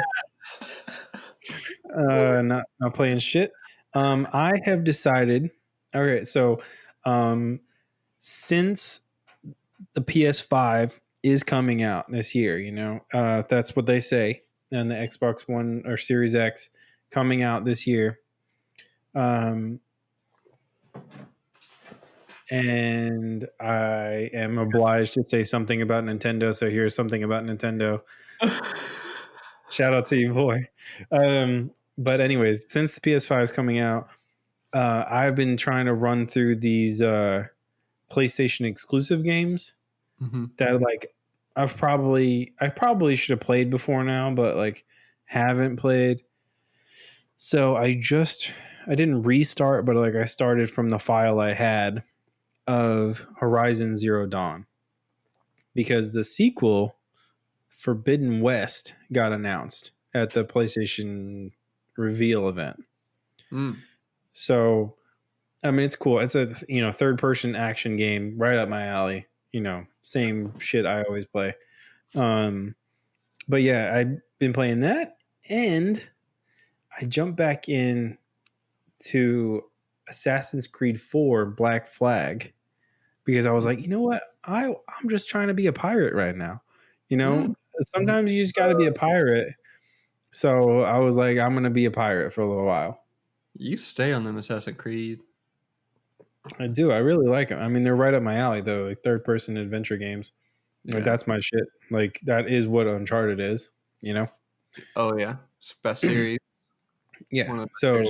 Not playing shit. I have decided. Okay, so since the PS5 is coming out this year. That's what they say. And the Xbox One or Series X coming out this year. And I am obliged to say something about Nintendo. So here's something about Nintendo. Shout out to you, boy. But anyways, since the PS5 is coming out, I've been trying to run through these PlayStation exclusive games that like I probably should have played before now, but like haven't played. So I didn't restart, but like I started from the file I had of Horizon Zero Dawn, because the sequel, Forbidden West, got announced at the PlayStation reveal event. So I mean, it's cool. It's a third person action game, right up my alley. Same shit I always play. But yeah, I've been playing that, and I jumped back in to Assassin's Creed 4 Black Flag, because I was like, you know what? I'm just trying to be a pirate right now. Sometimes you just got to be a pirate. So I was like, I'm going to be a pirate for a little while. You stay on them Assassin's Creed. I do. I really like them. I mean, they're right up my alley, though. Like third-person adventure games. Yeah. Like, that's my shit. Like, that is what Uncharted is. Oh yeah, it's best series. Yeah. So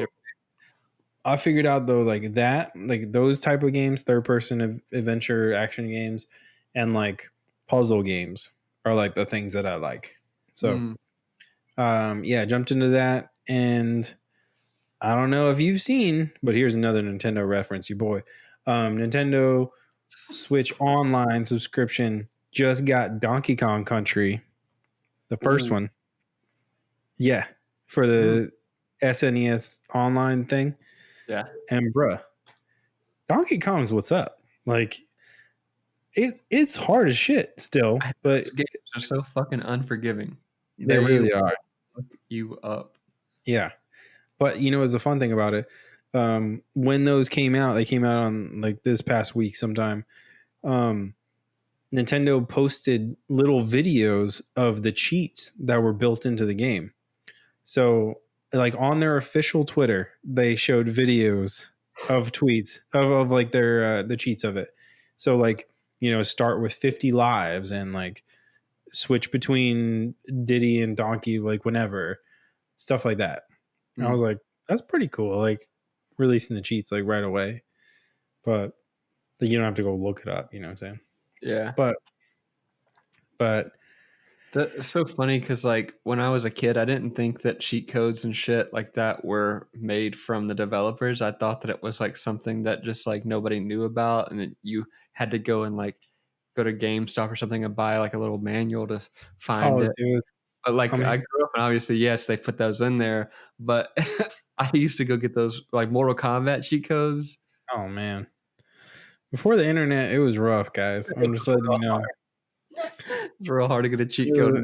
I figured out though, like those type of games, third-person adventure action games, and like puzzle games are like the things that I like. So, jumped into that, and I don't know if you've seen, but here's another Nintendo reference, you boy. Nintendo Switch Online subscription just got Donkey Kong Country, the first one. Yeah, for the SNES Online thing. Yeah. And bruh, Donkey Kong's what's up. Like, it's hard as shit still, but these games are so fucking unforgiving. They really are. Fuck you up. Yeah. But it's a fun thing about it. When those came out, they came out on like this past week sometime. Nintendo posted little videos of the cheats that were built into the game. So like on their official Twitter, they showed videos of tweets of like their the cheats of it. So like, start with 50 lives and like switch between Diddy and Donkey, like whenever, stuff like that. And I was like, that's pretty cool. Like releasing the cheats like right away, but like, you don't have to go look it up. You know what I'm saying? Yeah. But that's so funny because like when I was a kid, I didn't think that cheat codes and shit like that were made from the developers. I thought that it was like something that just like nobody knew about, and then you had to go and like go to GameStop or something and buy like a little manual to find it. Dude. But like I grew up and obviously, yes, they put those in there, but I used to go get those like Mortal Kombat cheat codes. Oh man. Before the internet, it was rough, guys. I'm just letting you know. It's real hard to get a cheat code.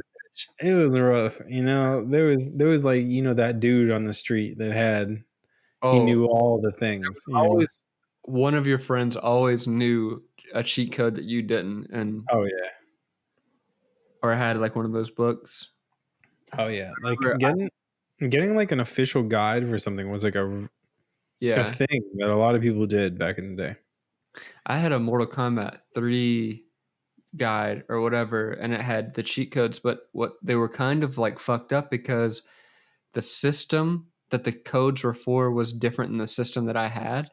It was rough. There was like, that dude on the street that had, he knew all the things. One of your friends always knew a cheat code that you didn't. And oh yeah. Or had like one of those books. Oh yeah. Like getting like an official guide for something was like a thing that a lot of people did back in the day. I had a Mortal Kombat 3 guide or whatever, and it had the cheat codes, but what they were kind of like fucked up because the system that the codes were for was different than the system that I had.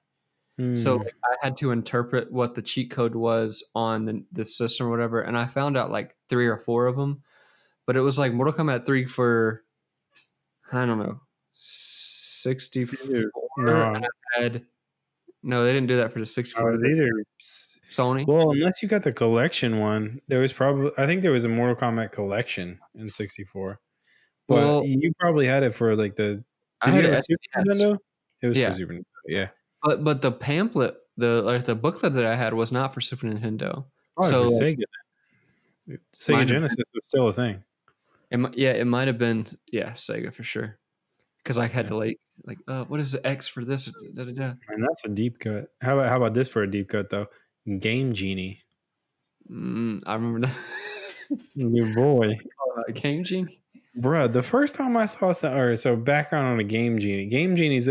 So like, I had to interpret what the cheat code was on the system or whatever, and I found out like 3 or 4 of them, but it was like Mortal Kombat 3 for, I don't know, 64. And I had, no, they didn't do that for the 64. It was either Sony. Well, unless you got the collection one, there was I think there was a Mortal Kombat collection in 64. But you probably had it for like Did you have a Super Nintendo? It was for Super Nintendo, yeah. But the pamphlet, the booklet that I had was not for Super Nintendo. So for Sega. Sega Genesis was still a thing. It might have been Sega for sure. Because I had to like what is the X for this? And that's a deep cut. How about this for a deep cut though? Game Genie. I remember that. Your boy. Game Genie? Bruh, the first time I saw so background on a Game Genie. Game Genie is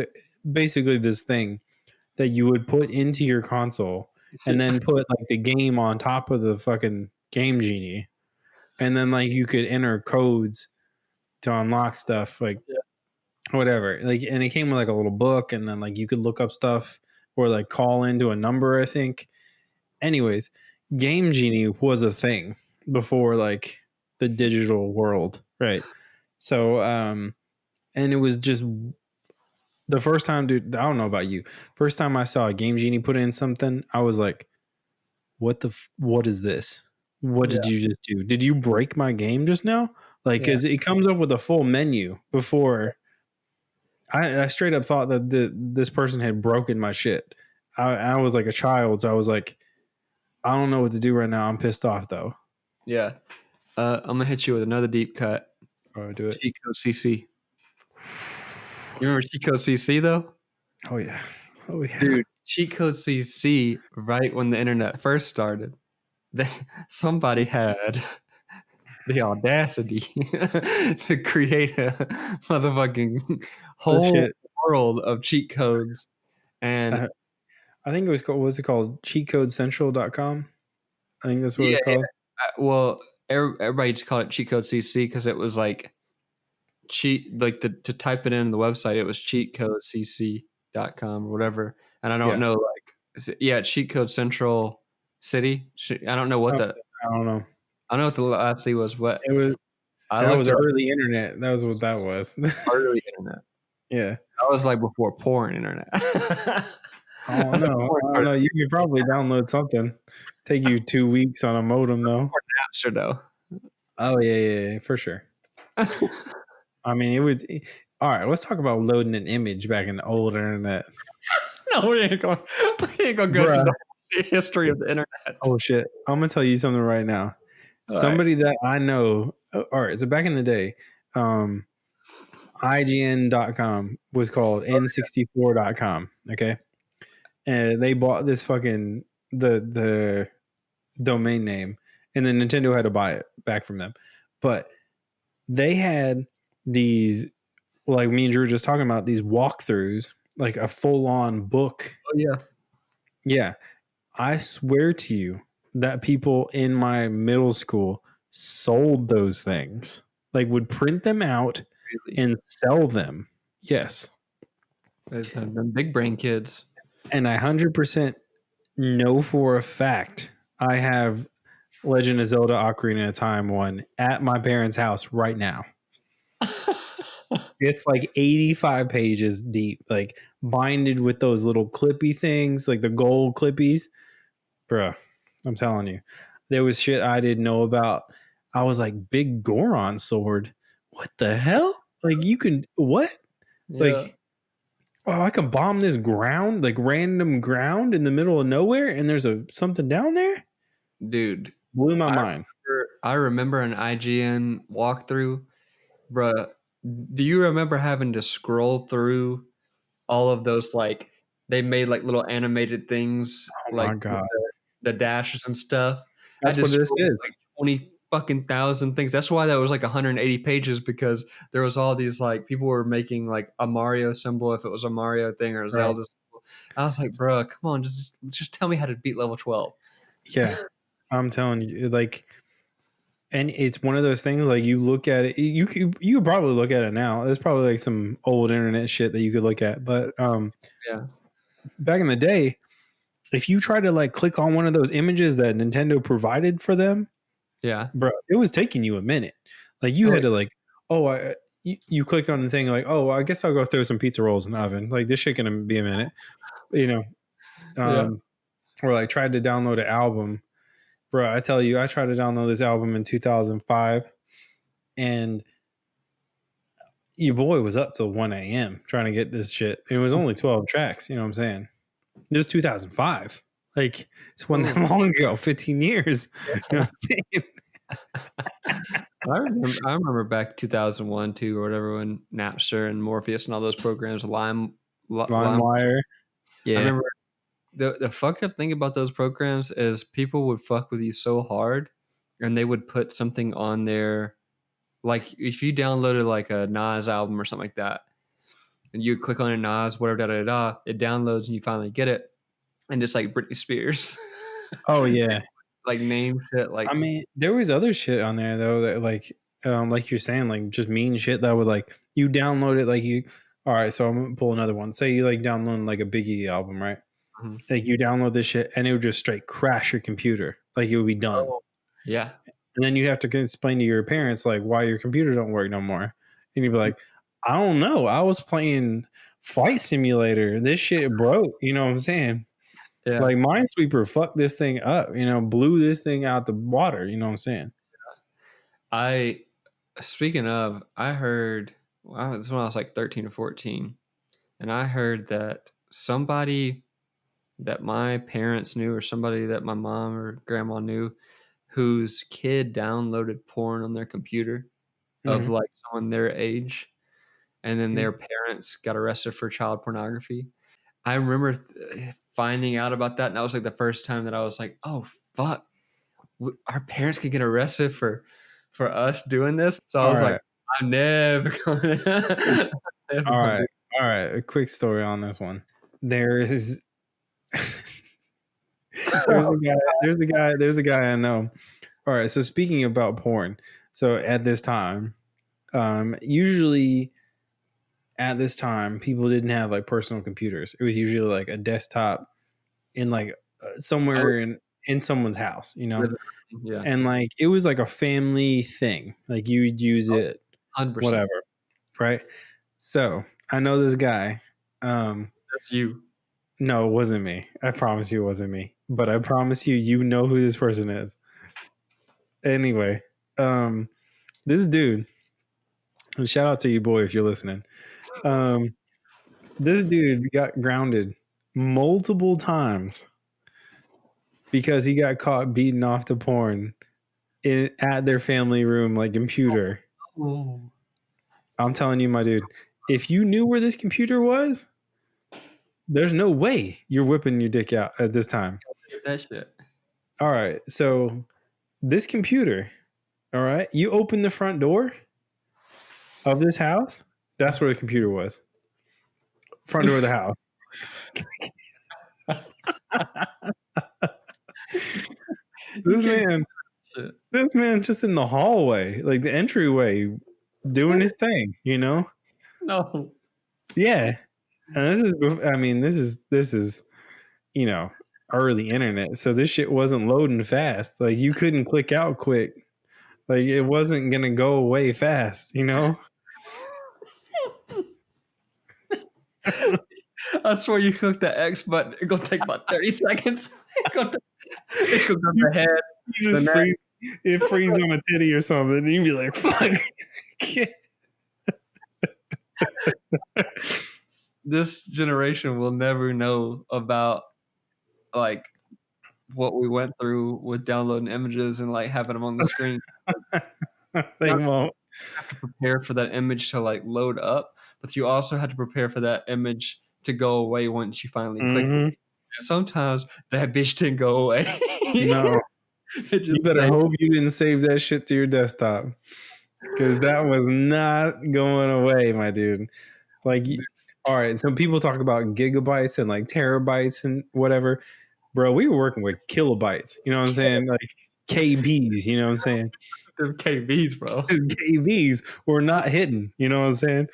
basically this thing that you would put into your console and then put like the game on top of the fucking Game Genie. And then like you could enter codes to unlock stuff, like whatever. Like, and it came with like a little book, and then like you could look up stuff or like call into a number, I think. Anyways, Game Genie was a thing before like the digital world, right? So and it was just the first time, dude. I don't know about you. First time I saw a Game Genie put in something, I was like, what is this? What Yeah. did you just do? Did you break my game just now? Like, Yeah. because it comes up with a full menu before. I straight up thought that this person had broken my shit. I was like a child, so I was like, I don't know what to do right now. I'm pissed off though. Yeah. I'm gonna hit you with another deep cut. Oh, do it. Cheat Code CC. You remember Cheat Code CC though? Oh yeah. Oh yeah. Dude, Cheat Code CC, right when the internet first started, somebody had the audacity to create a motherfucking The whole shit. world of cheat codes. And I think it was called. What's it called? Cheatcodecentral.com. I think that's what yeah, it's called. well, everybody just called it Cheat Code CC because it was like to type it in the website, it was cheatcodecc.com or whatever. And I don't Yeah. know, Cheat Code Central City. I don't know what So, the I don't know. I don't know what the last C was, but It was I that looked was it up. early internet. That was what that was. Early internet. Yeah. That was like before porn internet. I don't know. I don't know. You could probably download something. Take you 2 weeks on a modem though. Napster though. Oh yeah, for sure. I mean, it was all right. Let's talk about loading an image back in the old internet. No, we ain't gonna go through Bruh. the history of the internet. Oh shit! I'm gonna tell you something right now. All Somebody that I know. All right. So back in the day, IGN.com was called N64.com. Okay, and they bought this fucking the domain name, and then Nintendo had to buy it back from them. But they had these, like me and Drew were just talking about, these walkthroughs, like a full on book. Oh yeah. Yeah, I swear to you that people in my middle school sold those things, like would print them out Really? and sell them. Yes. The big brain kids. And I 100% know for a fact I have Legend of Zelda Ocarina of Time one at my parents' house right now. It's like 85 pages deep, like binded with those little clippy things, like the gold clippies. Bruh, I'm telling you, there was shit I didn't know about. I was like, Big Goron sword. What the hell? Like, you can, what? Yeah. Like, oh, I can bomb this ground, like random ground in the middle of nowhere, and there's something down there? Dude. Blew my mind. I remember an IGN walkthrough. Bruh, do you remember having to scroll through all of those, like, they made like little animated things, Oh like my God. the dashes and stuff? That's I what just this scrolled is. like 20 fucking thousand things. That's why that was like 180 pages, because there was all these, like, people were making like a Mario symbol if it was a Mario thing or a Zelda symbol. I was like, bro, come on, just tell me how to beat level 12. Yeah. I'm telling you, like, and it's one of those things, like, you look at it, you could probably look at it now. There's probably like some old internet shit that you could look at, but Yeah. back in the day, if you try to like click on one of those images that Nintendo provided for them, Yeah. bro, it was taking you a minute. Like, you had to like, you clicked on the thing like, oh, I guess I'll go throw some pizza rolls in the oven. Like, this shit gonna be a minute, you know. Yeah. Or like tried to download an album. Bro, I tell you, I tried to download this album in 2005, and your boy was up till 1 a.m. trying to get this shit. It was only 12 tracks, you know what I'm saying? This is 2005. Like, it's one that long ago, 15 years. You know what I'm saying? I remember back 2001, 2 or whatever, when Napster and Morpheus and all those programs, LimeWire. Yeah. I remember the fucked up thing about those programs is people would fuck with you so hard and they would put something on there, like if you downloaded like a Nas album or something like that, and you click on a Nas, whatever, da da da, it downloads and you finally get it, and it's like Britney Spears, Oh yeah. like name shit, like I mean, there was other shit on there though that like you're saying, like just mean shit that would like you download it like you. All right, so I'm gonna pull another one. Say you like download like a Biggie album, right? Mhm. Like you download this shit and it would just straight crash your computer, like it would be done. Oh, yeah, And then you have to explain to your parents like why your computer don't work no more. And you'd be like, I don't know. I was playing Flight Simulator. This shit broke. You know what I'm saying? yeah. Like Minesweeper fucked this thing up. Blew this thing out the water. You know what I'm saying? I Speaking of, I heard this when I was like 13 or 14, and I heard that somebody that my parents knew or somebody that my mom or grandma knew whose kid downloaded porn on their computer of Mm-hmm. like someone their age, and then Mm-hmm. their parents got arrested for child pornography. I remember finding out about that, and that was like the first time that I was like, "Oh fuck, our parents could get arrested for us doing this." So I All was like, right. "I'm never going to." All right. All right. A quick story on this one. There is there's a guy I know. All right, so speaking about porn, so at this time, usually at this time, people didn't have like personal computers. It was usually like a desktop in like somewhere in someone's house, Yeah, and like it was like a family thing. Like you would use it, 100%. whatever, right? So I know this guy. That's you. No, it wasn't me. I promise you, it wasn't me. But I promise you, you know who this person is. Anyway, this dude. And shout out to you, boy, if you're listening. Um, this dude got grounded multiple times because he got caught beating off to porn at their family room, like computer. Oh, I'm telling you, my dude, if you knew where this computer was, there's no way you're whipping your dick out at this time. that shit. All right, so this computer, all right, you open the front door of this house. That's where the computer was. Front door of the house. This man just in the hallway, like the entryway, doing his thing, No. Yeah. And this is early internet, so this shit wasn't loading fast. Like you couldn't click out quick. Like it wasn't gonna go away fast, I swear you click the X button, it's gonna take about 30 seconds. It's gonna go to the head. You just freeze on a titty or something, and you'd be like, fuck. This generation will never know about like what we went through with downloading images and like having them on the screen. They won't. You have to prepare for that image to like load up, but you also have to prepare for that image to go away once you finally click it. And sometimes that bitch didn't go away. No. You better hope you didn't save that shit to your desktop, because that was not going away, my dude. Like, all right, so people talk about gigabytes and like terabytes and whatever. Bro, we were working with kilobytes. You know what I'm saying? Like KBs. You know what I'm saying? Them KBs, bro. KBs were not hidden. You know what I'm saying?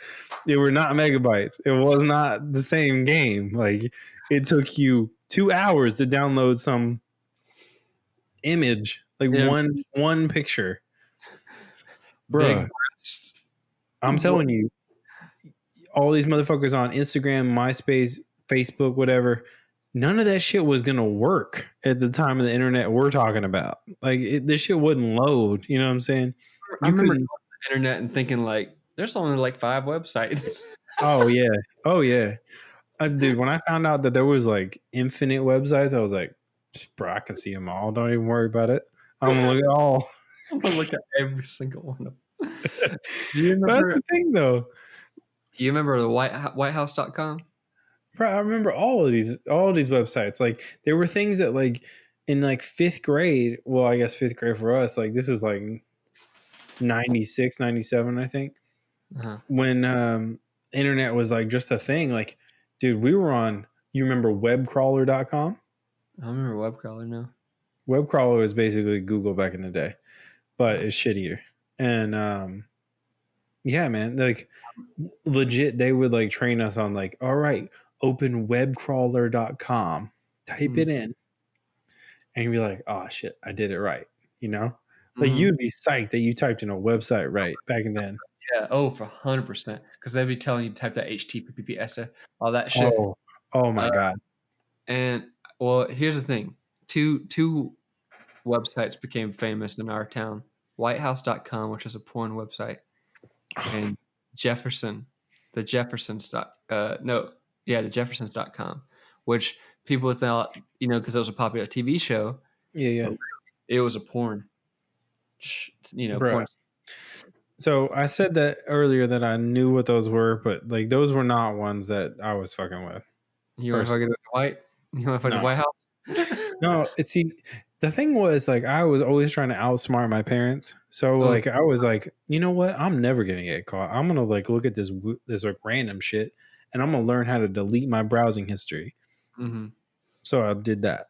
They were not megabytes. It was not the same game. Like it took you 2 hours to download some image, like one picture. Bro, I'm telling you, all these motherfuckers on Instagram, MySpace, Facebook, whatever, none of that shit was gonna work at the time of the internet we're talking about. Like this shit wouldn't load. You know what I'm saying? I remember going to the internet and thinking like, there's only like 5 websites. Oh yeah. Dude, when I found out that there was like infinite websites, I was like, bro, I can see them all. Don't even worry about it. I'm gonna look at all. I'm gonna look at every single one of them. Do you remember? That's the thing, though. Do you remember the whitehouse.com? Bro, I remember all of these websites. Like there were things that like in like fifth grade, well, I guess fifth grade for us, like this is like 96, 97, I think, Uh-huh. when internet was like just a thing. Like, dude, we were on, you remember webcrawler.com? I remember web crawler now. Webcrawler was basically Google back in the day, but Oh. it's shittier. And yeah, man, like legit, they would like train us on like, all right, open webcrawler.com, type it in, and you'd be like, oh shit, I did it right. You know? Like Mm-hmm. you'd be psyched that you typed in a website right back then. Yeah. Oh, for 100%. Because they'd be telling you to type that HTTPS, all that shit. Oh my God. And well, here's the thing. Two websites became famous in our town. Whitehouse.com, which is a porn website, and Jefferson, the Jeffersons dot no, yeah, the Jeffersons.com, which people thought, because it was a popular TV show, Yeah, yeah. but it was a porn, Bruh. porn. So I said that earlier that I knew what those were, but like those were not ones that I was fucking with. You want to fucking You want to fucking No. White House? No, see, the thing was like I was always trying to outsmart my parents. So Oh, like I was like, you know what? I'm never gonna get caught. I'm gonna like look at this like random shit, and I'm gonna learn how to delete my browsing history. mm-hmm. So I did that.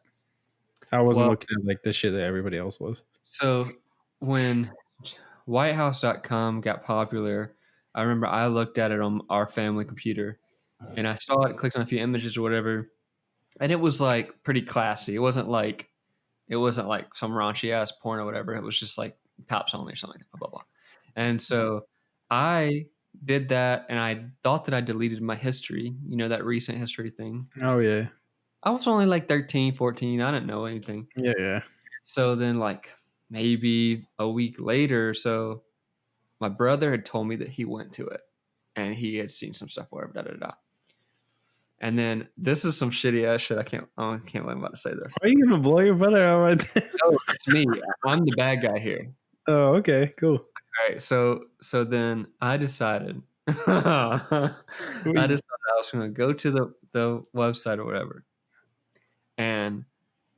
I wasn't Well, looking at like the shit that everybody else was. so when whitehouse.com got popular, I remember I looked at it on our family computer and I saw it, clicked on a few images or whatever, and it was like pretty classy. It wasn't like some raunchy ass porn or whatever. It was just like tops only or something like that, blah blah blah. And so I did that and I thought that I deleted my history, that recent history thing. Oh yeah, I was only like 13, 14. I didn't know anything. yeah, yeah. So then, like, maybe a week later or so, my brother had told me that he went to it and he had seen some stuff, whatever, da da da. And then this is some shitty ass shit. I can't believe I'm about to say this. Are you gonna blow your brother out right there? No, it's me. I'm the bad guy here. Oh, okay, cool. All right. So then I decided, I was going to go to the website or whatever, and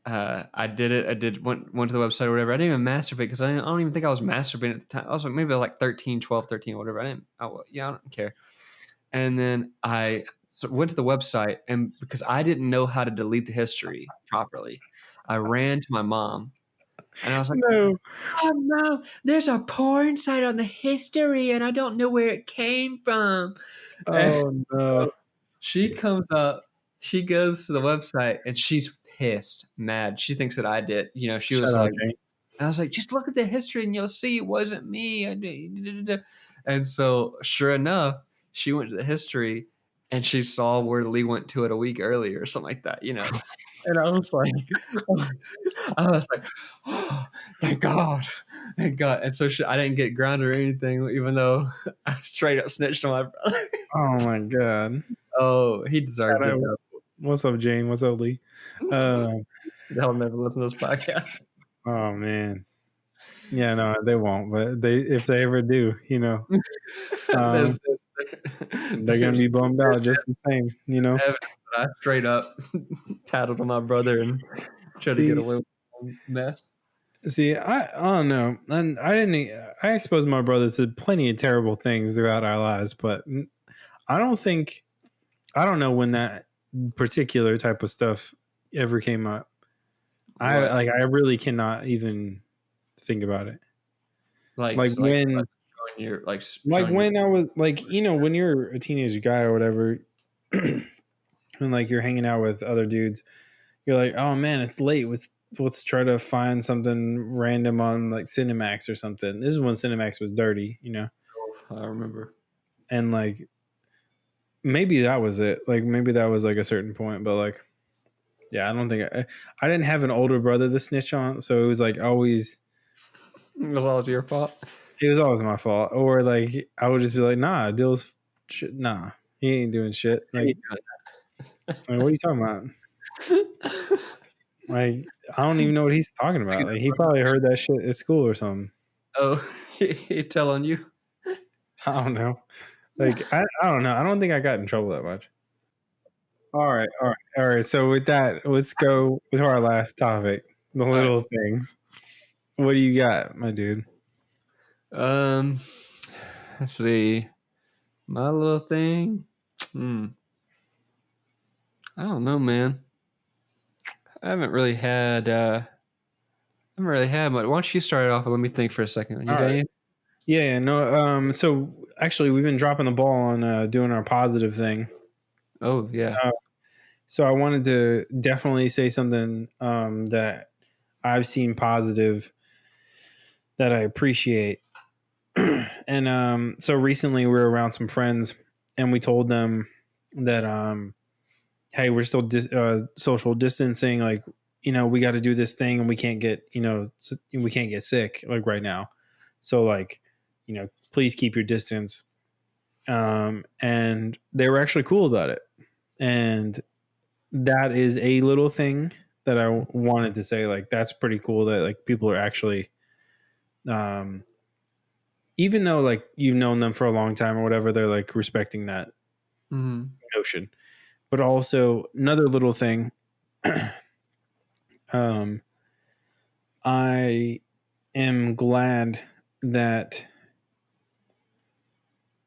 I did it. Went to the website or whatever. I didn't even masturbate because I don't even think I was masturbating at the time. I was maybe like 13, 12, 13, or whatever. I don't care. And then I went to the website, and because I didn't know how to delete the history properly, I ran to my mom, and I was like, No. "Oh no, there's a porn site on the history, and I don't know where it came from." Oh no. So she comes up, she goes to the website, and she's pissed, mad. She thinks that I did. She Shout was out, like, Jane. I was like, just look at the history and you'll see it wasn't me. And so, sure enough, she went to the history and she saw where Lee went to it a week earlier or something like that, And I was like, oh, thank God. Thank God. And so I didn't get grounded or anything, even though I straight up snitched on my brother. Oh my God. Oh, he deserved it. What's up, Jane? What's up, Lee? They'll never listen to this podcast. Oh man. Yeah, no, they won't. But if they ever do, they're gonna be bummed out just the same. I straight up tattled on my brother and tried to get away with the mess. See, I don't know, and I didn't. I exposed my brother to plenty of terrible things throughout our lives, but I don't know when that particular type of stuff ever came up. I really cannot even think about it. Like when when I was like, when you're a teenage guy or whatever, and like you're hanging out with other dudes, you're like, oh man, it's late. Let's try to find something random on like Cinemax or something. This is when Cinemax was dirty, I remember. And like maybe that was it. Like maybe that was like a certain point, but like, yeah, I don't think I didn't have an older brother to snitch on, so it was like always. It was always your fault. It was always my fault, or like I would just be like, nah, Dill's nah, he ain't doing shit. Like what are you talking about? Like I don't even know what he's talking about. Like he probably heard that shit at school or something. Oh, he telling you? I don't know. Like I don't know. I don't think I got in trouble that much. All right. So with that, let's go with our last topic. The All right. little things. What do you got, my dude? Let's see. My little thing. Hmm. I don't know, man. I haven't really had. Much. Why don't you start it off and let me think for a second? You All got right. any? Yeah, no. So actually, we've been dropping the ball on doing our positive thing. Oh yeah. So I wanted to definitely say something that I've seen positive that I appreciate. And so recently we were around some friends and we told them that hey, we're still social distancing. Like, we got to do this thing, and we can't get we can't get sick like right now. So like, please keep your distance. And they were actually cool about it, and that is a little thing that I wanted to say. Like, that's pretty cool that like people are actually, um, even though like you've known them for a long time or whatever, they're like respecting that Mm-hmm. notion. But also another little thing, um, I am glad that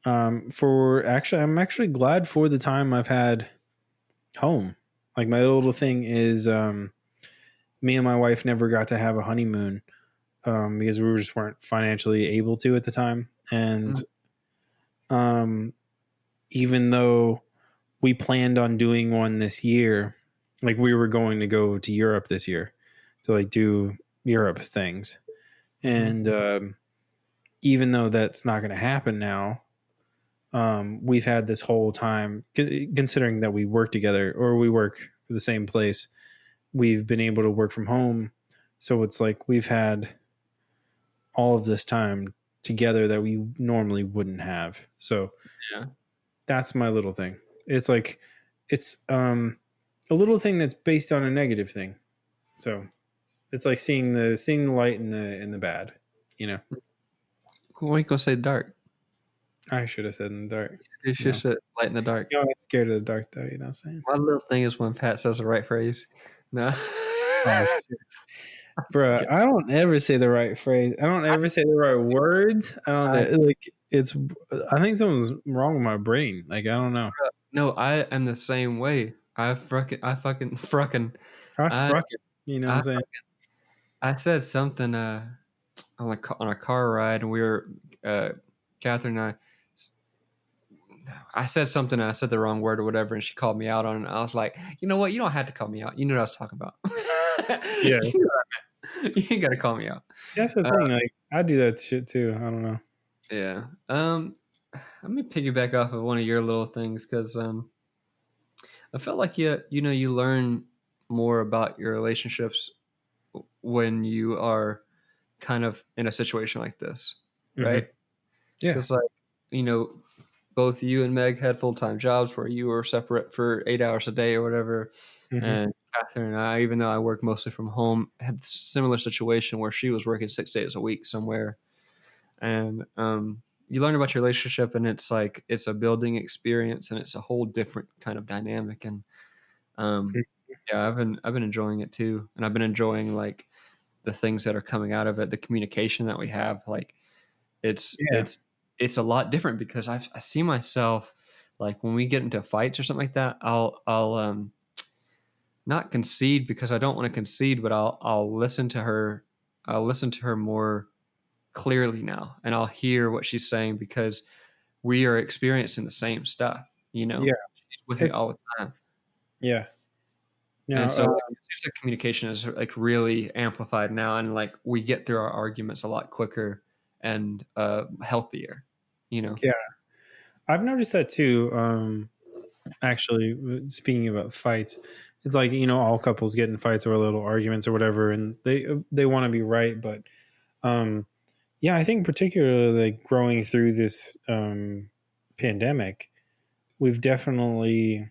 I'm actually glad for the time I've had home. Like my little thing is, me and my wife never got to have a honeymoon because we just weren't financially able to at the time. And um, even though we planned on doing one this year, like we were going to go to Europe this year to like do Europe things. Mm-hmm. And even though that's not going to happen now, we've had this whole time, considering that we work together or we work for the same place, we've been able to work from home. So it's like we've had all of this time together that we normally wouldn't have. So Yeah. that's my little thing. It's like it's a little thing that's based on a negative thing. So it's like seeing the light in the bad, you know. Why you gonna say dark? I should have said in the dark. You You should know. say light in the dark. You're always scared of the dark though, you know what I'm saying? My little thing is when Pat says the right phrase. No. Oh shit. Bruh, I don't ever say the right phrase. I don't ever say the right words. I don't I, like it's I think something's wrong with my brain. Like I don't know. no, I am the same way. I I, fuck it. You know what I, I'm saying? I said something on a car ride, and we were Catherine and I said something, and I said the wrong word or whatever, and she called me out on it. I was like, you know what? You don't have to call me out. You knew what I was talking about. Yeah. You ain't got to call me out. That's the Uh, thing. Like I do that shit too. I don't know. yeah. Let me piggyback off of one of your little things because I felt like you learn more about your relationships when you are kind of in a situation like this, Hmm. right? Yeah. Because like you know, both you and Meg had full time jobs where you were separate for 8 hours a day or whatever, Hmm. and Catherine and I, even though I work mostly from home, had a similar situation where she was working 6 days a week somewhere, and you learn about your relationship, and it's like it's a building experience, and it's a whole different kind of dynamic, and um, yeah, I've been enjoying it too, and I've been enjoying like the things that are coming out of it, the communication that we have. Like it's Yeah. it's it's a lot different because I see myself like when we get into fights or something like that, I'll not concede because I don't want to concede, but I'll listen to her. I'll listen to her more clearly now, and I'll hear what she's saying because we are experiencing the same stuff. You know, Yeah. she's with me It's all the time. yeah. And No. so like, it seems like communication is like really amplified now, and like we get through our arguments a lot quicker and healthier. You know. Yeah. I've noticed that too. Actually, speaking about fights, it's like all couples get in fights or little arguments or whatever, and they want to be right, but um, yeah, I think particularly like growing through this pandemic, we've definitely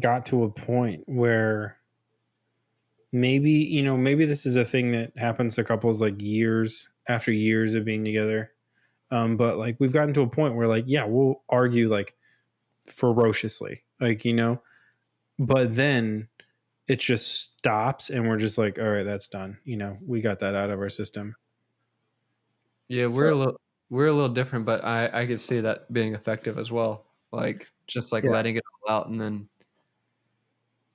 got to a point where maybe this is a thing that happens to couples like years after years of being together. But like we've gotten to a point where like, yeah, we'll argue like ferociously, like, but then it just stops and we're just like, all right, that's done. You know, we got that out of our system. Yeah, So we're a little different, but I could see that being effective as well. Like just like yeah. letting it all out, and then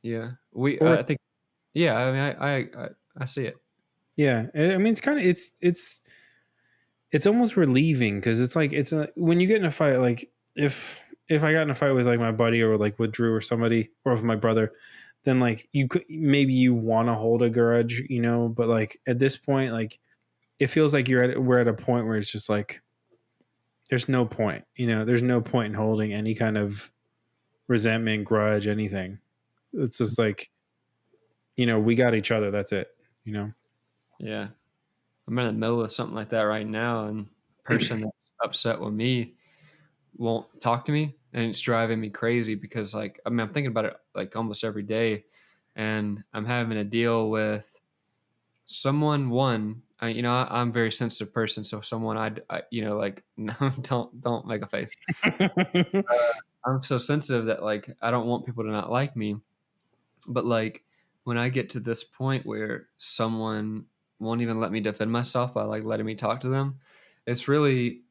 yeah, we Or I think yeah. I mean, I see it. yeah. I mean, it's kind of it's almost relieving because it's like when you get in a fight, like if I got in a fight with like my buddy or like with Drew or somebody or with my brother, then like you could maybe you want to hold a grudge, you know, but like at this point, like it feels like we're at a point where it's just like there's no point, you know, there's no point in holding any kind of resentment, grudge, anything. It's just like, you know, we got each other. That's it, you know. Yeah, I'm in the middle of something like that right now, and the person that's upset with me won't talk to me, and it's driving me crazy because like I mean I'm thinking about it like almost every day, and I'm having to deal with someone. You know, I'm a very sensitive person, so someone you know, like no, don't make a face. I'm so sensitive that like I don't want people to not like me, but like when I get to this point where someone won't even let me defend myself by like letting me talk to them, it's really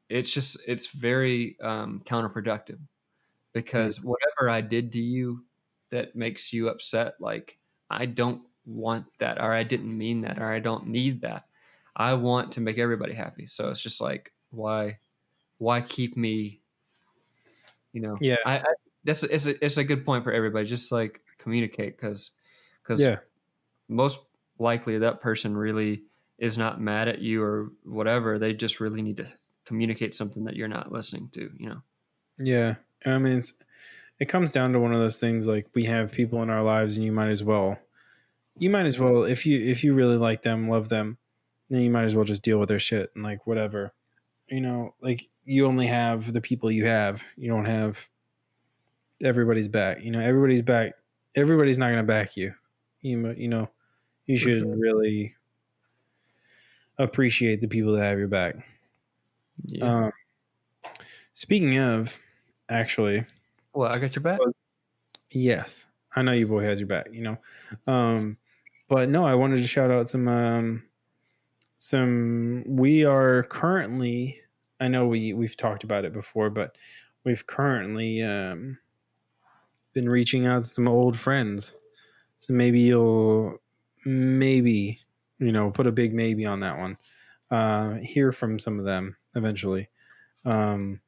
it's very counterproductive Mm. because whatever I did to you that makes you upset, like I don't want that, or I didn't mean that, or I don't need that. I want to make everybody happy. So it's just like why keep me, you know, Yeah, I that's it's a good point for everybody. Just like communicate because yeah, most likely that person really is not mad at you or whatever. They just really need to communicate something that you're not listening to, you know. yeah. I mean, it comes down to one of those things like we have people in our lives, and you might as well if you really like them, love them, then you might as well just deal with their shit and like whatever. You know, like you only have the people you have. You don't have everybody's back. You know, everybody's back. Everybody's not going to back you. You know, you For should sure. really appreciate the people that have your back. Yeah. Um, Speaking of, actually, Well, I got your back. yes, I know you boy has your back. You know, but no, I wanted to shout out some. We are currently. I know we've talked about it before, but we've currently been reaching out to some old friends. So maybe you'll maybe put a big maybe on that one. Hear from some of them eventually. Um,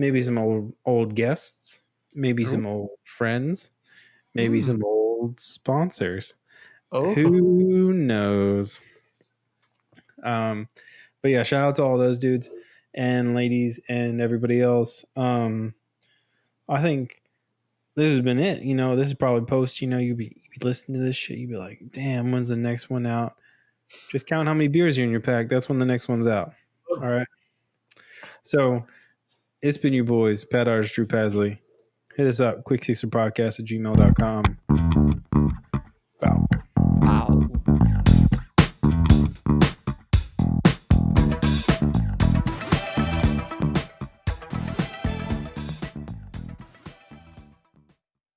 Maybe some old guests, maybe Ooh. some old friends, maybe Mm. some old sponsors. Oh, Who knows? Um, but yeah, shout out to all those dudes and ladies and everybody else. I think this has been it. You know, this is probably post. You know, you be listening to this shit. You'd be like, damn, when's the next one out? Just count how many beers are in your pack. That's when the next one's out. All right. So it's been your boys, Pat Artist, Drew Pasley. Hit us up, quicksixerpodcast@gmail.com. Wow.